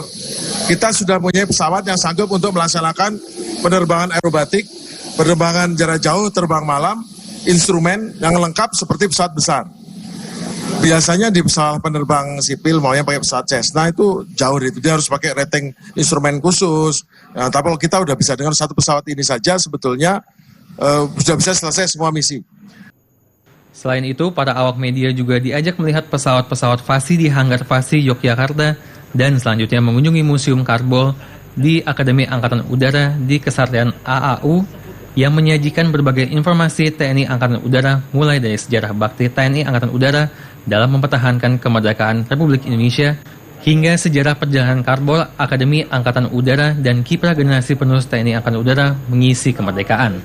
kita sudah punya pesawat yang sanggup untuk melaksanakan penerbangan aerobatik, penerbangan jarak jauh, terbang malam, instrumen yang lengkap seperti pesawat besar. Biasanya di pesawat penerbang sipil maunya pakai pesawat Cessna itu jauh itu, dia harus pakai rating instrumen khusus. Nah, tapi kalau kita udah bisa dengan satu pesawat ini saja sebetulnya sudah bisa selesai semua misi. Selain itu, para awak media juga diajak melihat pesawat-pesawat Fasi di Hanggar Fasi Yogyakarta dan selanjutnya mengunjungi Museum Karbol di Akademi Angkatan Udara di Kesatria AAU yang menyajikan berbagai informasi TNI Angkatan Udara mulai dari sejarah bakti TNI Angkatan Udara dalam mempertahankan kemerdekaan Republik Indonesia hingga sejarah perjalanan Karbol Akademi Angkatan Udara dan kiprah generasi penerus TNI Angkatan Udara mengisi kemerdekaan.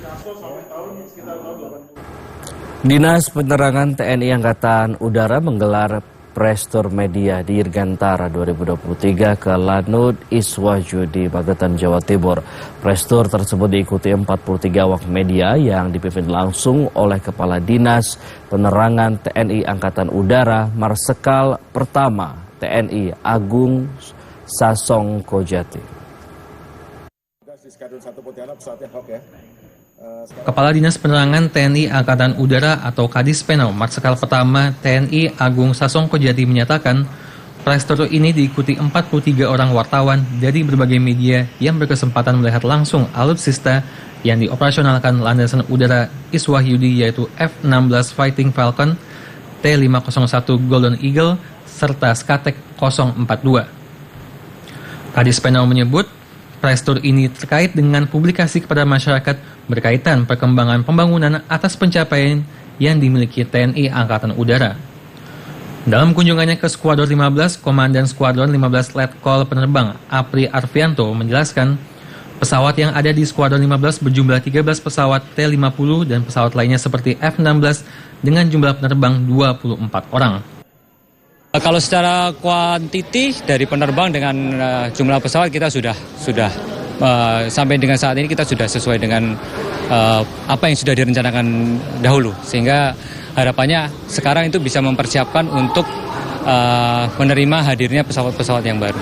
Dinas Penerangan TNI Angkatan Udara menggelar Prestor Media Dirgantara 2023 ke Lanut Iswa Judi Magetan, Jawa Timur. Prestor tersebut diikuti 43 awak media yang dipimpin langsung oleh Kepala Dinas Penerangan TNI Angkatan Udara Marsikal Pertama TNI Agung Sasongko Jati. Kepala Dinas Penerangan TNI Angkatan Udara atau Kadis Penau Marsikal Pertama TNI Agung Sasongko Jati menyatakan Prestor ini diikuti 43 orang wartawan dari berbagai media yang berkesempatan melihat langsung alutsista yang dioperasionalkan Landasan Udara Iswahyudi yaitu F-16 Fighting Falcon, T-501 Golden Eagle, serta Skatek 042. Kadis Penau menyebut Prestor ini terkait dengan publikasi kepada masyarakat berkaitan perkembangan pembangunan atas pencapaian yang dimiliki TNI Angkatan Udara. Dalam kunjungannya ke Skuadron 15, Komandan Skuadron 15 Letkol Penerbang Apri Arfianto menjelaskan pesawat yang ada di Skuadron 15 berjumlah 13 pesawat T-50 dan pesawat lainnya seperti F-16 dengan jumlah penerbang 24 orang. Kalau secara kuantiti dari penerbang dengan jumlah pesawat kita sudah sampai dengan saat ini kita sudah sesuai dengan apa yang sudah direncanakan dahulu, sehingga harapannya sekarang itu bisa mempersiapkan untuk menerima hadirnya pesawat-pesawat yang baru.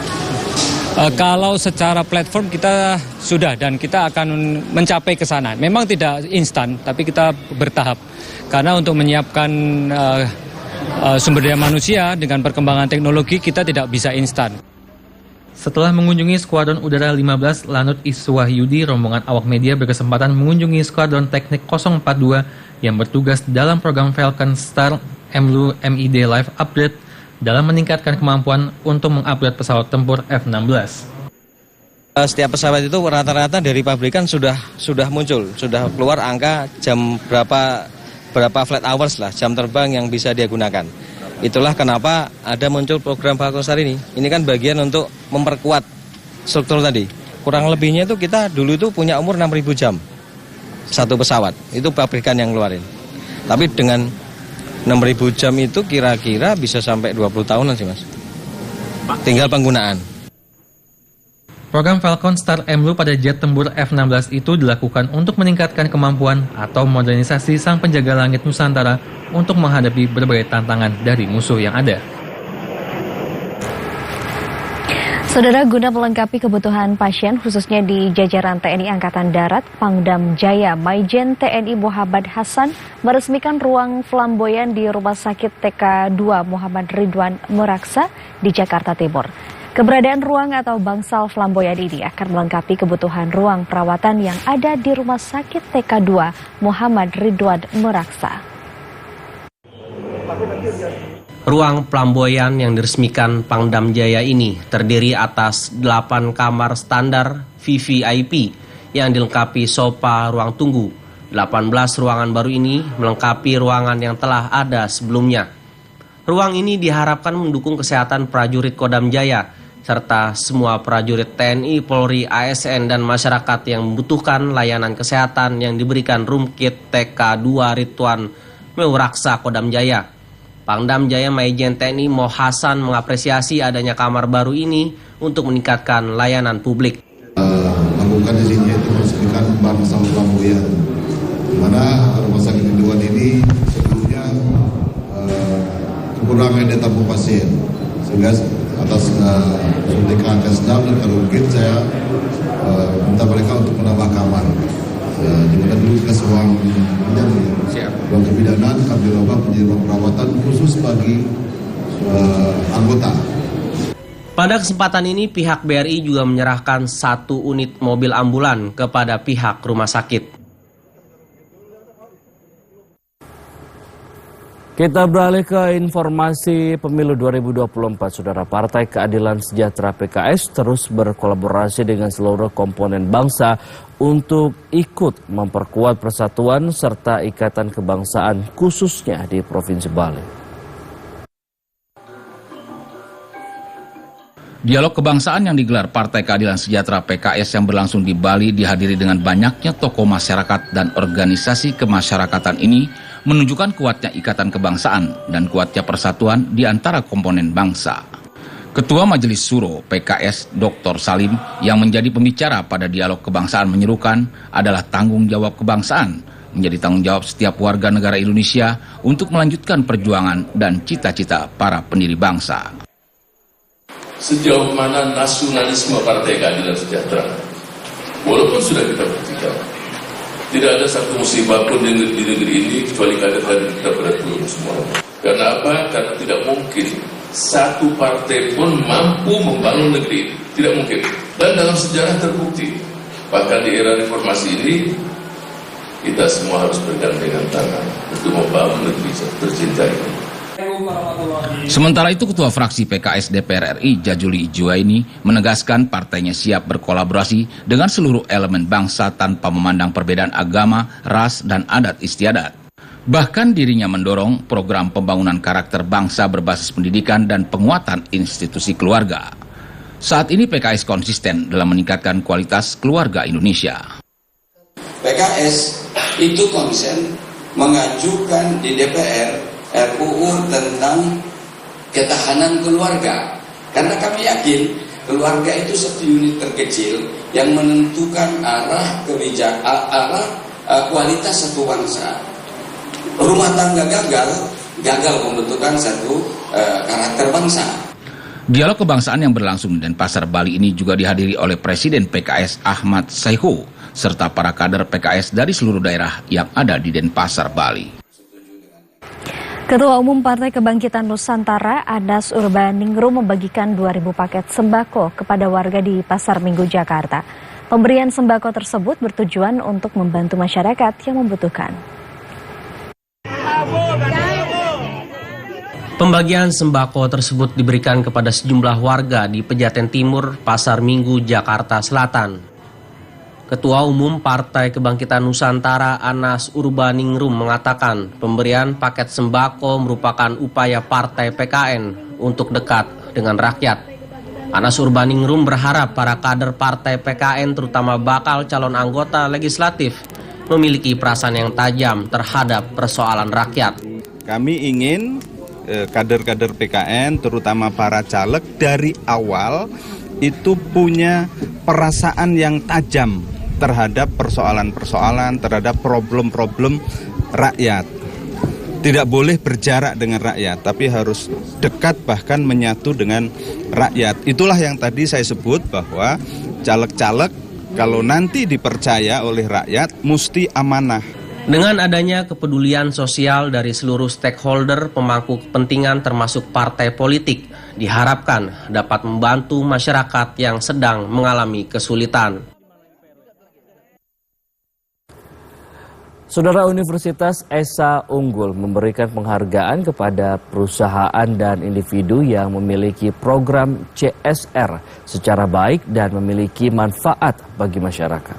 Kalau secara platform kita sudah dan kita akan mencapai ke sana. Memang tidak instan, tapi kita bertahap karena untuk menyiapkan sumber daya manusia dengan perkembangan teknologi kita tidak bisa instan. Setelah mengunjungi Skuadron Udara 15, Lanut Iswahyudi, rombongan awak media berkesempatan mengunjungi Skuadron Teknik 042 yang bertugas dalam program Falcon Star MLU MID Live Upgrade dalam meningkatkan kemampuan untuk mengupgrade pesawat tempur F-16. Setiap pesawat itu rata-rata dari pabrikan sudah muncul, sudah keluar angka jam berapa flight hours lah, jam terbang yang bisa dia gunakan. Itulah kenapa ada muncul program Falcon Star ini. Ini kan bagian untuk memperkuat struktur tadi. Kurang lebihnya itu kita dulu itu punya umur 6.000 jam satu pesawat. Itu pabrikan yang ngeluarin. Tapi dengan 6.000 jam itu kira-kira bisa sampai 20 tahunan sih Mas. Tinggal penggunaan. Program Falcon Star MLU pada jet tempur F-16 itu dilakukan untuk meningkatkan kemampuan atau modernisasi sang penjaga langit Nusantara untuk menghadapi berbagai tantangan dari musuh yang ada. Saudara, guna melengkapi kebutuhan pasien khususnya di jajaran TNI Angkatan Darat, Pangdam Jaya Maijen TNI Muhammad Hasan meresmikan ruang flamboyan di Rumah Sakit TK2 Muhammad Ridwan Meraksa di Jakarta Timur. Keberadaan ruang atau bangsal flamboyan ini akan melengkapi kebutuhan ruang perawatan yang ada di Rumah Sakit TK2 Muhammad Ridwan Meraksa. Ruang flamboyan yang diresmikan Pangdam Jaya ini terdiri atas 8 kamar standar VVIP yang dilengkapi sofa ruang tunggu. 18 ruangan baru ini melengkapi ruangan yang telah ada sebelumnya. Ruang ini diharapkan mendukung kesehatan prajurit Kodam Jaya serta semua prajurit TNI, Polri, ASN, dan masyarakat yang membutuhkan layanan kesehatan yang diberikan Rumkit TK2 Ridwan Meraksa Kodam Jaya. Pangdam Jaya Maijen TNI Mo Hasan mengapresiasi adanya kamar baru ini untuk meningkatkan layanan publik. Lakukan di sini itu meresmikan bangsal flamboyan, di mana Rumah Sakit Ridwan ini sebelumnya kekurangan daya tampung pasien, sehingga atas suntikan Kesdam dan Karungkit saya minta mereka untuk menambah kamar. Di mana dulu ke ruang kebidanan kami ubah menjadi ruang perawatan khusus bagi anggota. Pada kesempatan ini pihak BRI juga menyerahkan 1 unit mobil ambulan kepada pihak rumah sakit. Kita beralih ke informasi pemilu 2024. Saudara, Partai Keadilan Sejahtera PKS terus berkolaborasi dengan seluruh komponen bangsa untuk ikut memperkuat persatuan serta ikatan kebangsaan khususnya di Provinsi Bali. Dialog kebangsaan yang digelar Partai Keadilan Sejahtera PKS yang berlangsung di Bali dihadiri dengan banyaknya tokoh masyarakat dan organisasi kemasyarakatan ini menunjukkan kuatnya ikatan kebangsaan dan kuatnya persatuan di antara komponen bangsa. Ketua Majelis Suro PKS Dr. Salim yang menjadi pembicara pada dialog kebangsaan menyerukan adalah tanggung jawab kebangsaan menjadi tanggung jawab setiap warga negara Indonesia untuk melanjutkan perjuangan dan cita-cita para pendiri bangsa. Sejauh mana nasionalisme Partai Keadilan Sejahtera, walaupun sudah kita buktikan, tidak ada satu musibah pun di negeri ini kecuali kader-kader kita berat belum semua. Karena apa? Karena tidak mungkin satu partai pun mampu membangun negeri ini. Tidak mungkin. Dan dalam sejarah terbukti. Bahkan di era reformasi ini, kita semua harus bergandengan tangan untuk membangun negeri tercinta ini. Sementara itu, Ketua Fraksi PKS DPR RI Jajuli Ijwaini menegaskan partainya siap berkolaborasi dengan seluruh elemen bangsa tanpa memandang perbedaan agama, ras, dan adat istiadat. Bahkan dirinya mendorong program pembangunan karakter bangsa berbasis pendidikan dan penguatan institusi keluarga. Saat ini PKS konsisten dalam meningkatkan kualitas keluarga Indonesia. PKS itu konsen mengajukan di DPR RUU tentang ketahanan keluarga, karena kami yakin keluarga itu satu unit terkecil yang menentukan arah kebijakan, kualitas satu bangsa. Rumah tangga gagal membentukkan satu karakter bangsa. Dialog kebangsaan yang berlangsung di Denpasar, Bali ini juga dihadiri oleh Presiden PKS Ahmad Saihu serta para kader PKS dari seluruh daerah yang ada di Denpasar, Bali. Ketua Umum Partai Kebangkitan Nusantara Anas Urbaningrum membagikan 2.000 paket sembako kepada warga di Pasar Minggu, Jakarta. Pemberian sembako tersebut bertujuan untuk membantu masyarakat yang membutuhkan. Pembagian sembako tersebut diberikan kepada sejumlah warga di Pejaten Timur, Pasar Minggu, Jakarta Selatan. Ketua Umum Partai Kebangkitan Nusantara Anas Urbaningrum mengatakan pemberian paket sembako merupakan upaya Partai PKN untuk dekat dengan rakyat. Anas Urbaningrum berharap para kader Partai PKN terutama bakal calon anggota legislatif memiliki perasaan yang tajam terhadap persoalan rakyat. Kami ingin kader-kader PKN terutama para caleg dari awal itu punya perasaan yang tajam terhadap persoalan-persoalan, terhadap problem-problem rakyat. Tidak boleh berjarak dengan rakyat, tapi harus dekat bahkan menyatu dengan rakyat. Itulah yang tadi saya sebut bahwa caleg-caleg kalau nanti dipercaya oleh rakyat mesti amanah. Dengan adanya kepedulian sosial dari seluruh stakeholder pemangku kepentingan termasuk partai politik, diharapkan dapat membantu masyarakat yang sedang mengalami kesulitan. Saudara, Universitas Esa Unggul memberikan penghargaan kepada perusahaan dan individu yang memiliki program CSR secara baik dan memiliki manfaat bagi masyarakat.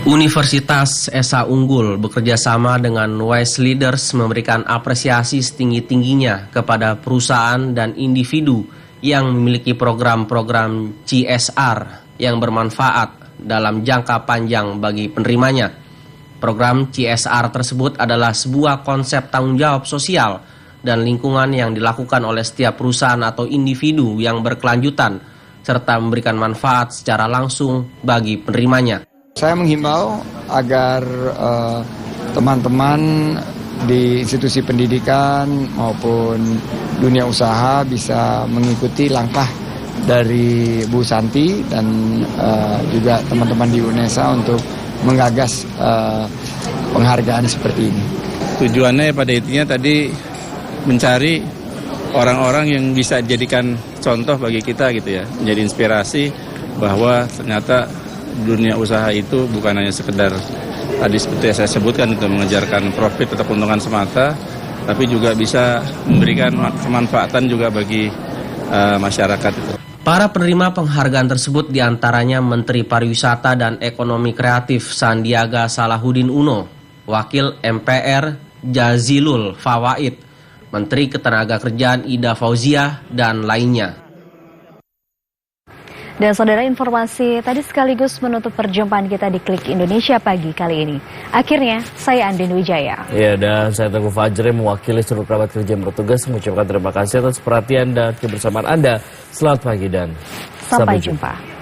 Universitas Esa Unggul bekerjasama dengan Wise Leaders memberikan apresiasi setinggi-tingginya kepada perusahaan dan individu yang memiliki program-program CSR yang bermanfaat dalam jangka panjang bagi penerimanya. Program CSR tersebut adalah sebuah konsep tanggung jawab sosial dan lingkungan yang dilakukan oleh setiap perusahaan atau individu yang berkelanjutan serta memberikan manfaat secara langsung bagi penerimanya. Saya menghimbau agar teman-teman di institusi pendidikan maupun dunia usaha bisa mengikuti langkah dari Bu Santi dan juga teman-teman di UNESA untuk menggagas penghargaan seperti ini. Tujuannya pada intinya tadi mencari orang-orang yang bisa dijadikan contoh bagi kita gitu ya, menjadi inspirasi bahwa ternyata dunia usaha itu bukan hanya sekedar tadi seperti yang saya sebutkan itu mengejarkan profit atau keuntungan semata, tapi juga bisa memberikan kemanfaatan juga bagi masyarakat itu. Para penerima penghargaan tersebut diantaranya Menteri Pariwisata dan Ekonomi Kreatif Sandiaga Salahuddin Uno, Wakil MPR Jazilul Fawaid, Menteri Ketenagakerjaan Ida Fauziah, dan lainnya. Dan saudara, informasi tadi sekaligus menutup perjumpaan kita di Klik Indonesia Pagi kali ini. Akhirnya, saya Andin Wijaya. Ya, dan saya Teguh Fajri mewakili seluruh kerabat kerja yang bertugas mengucapkan terima kasih atas perhatian dan kebersamaan Anda. Selamat pagi dan sampai jumpa.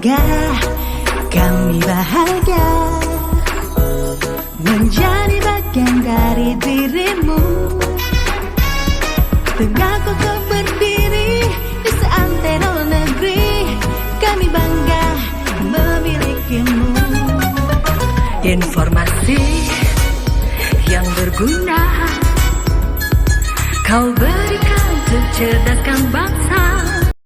bangga, kami bahagia menjadi bagian dari dirimu. Tegak kokoh berdiri di seantero negeri, kami bangga memilikimu. Informasi yang berguna kau berikan untuk cerdaskan bangsa.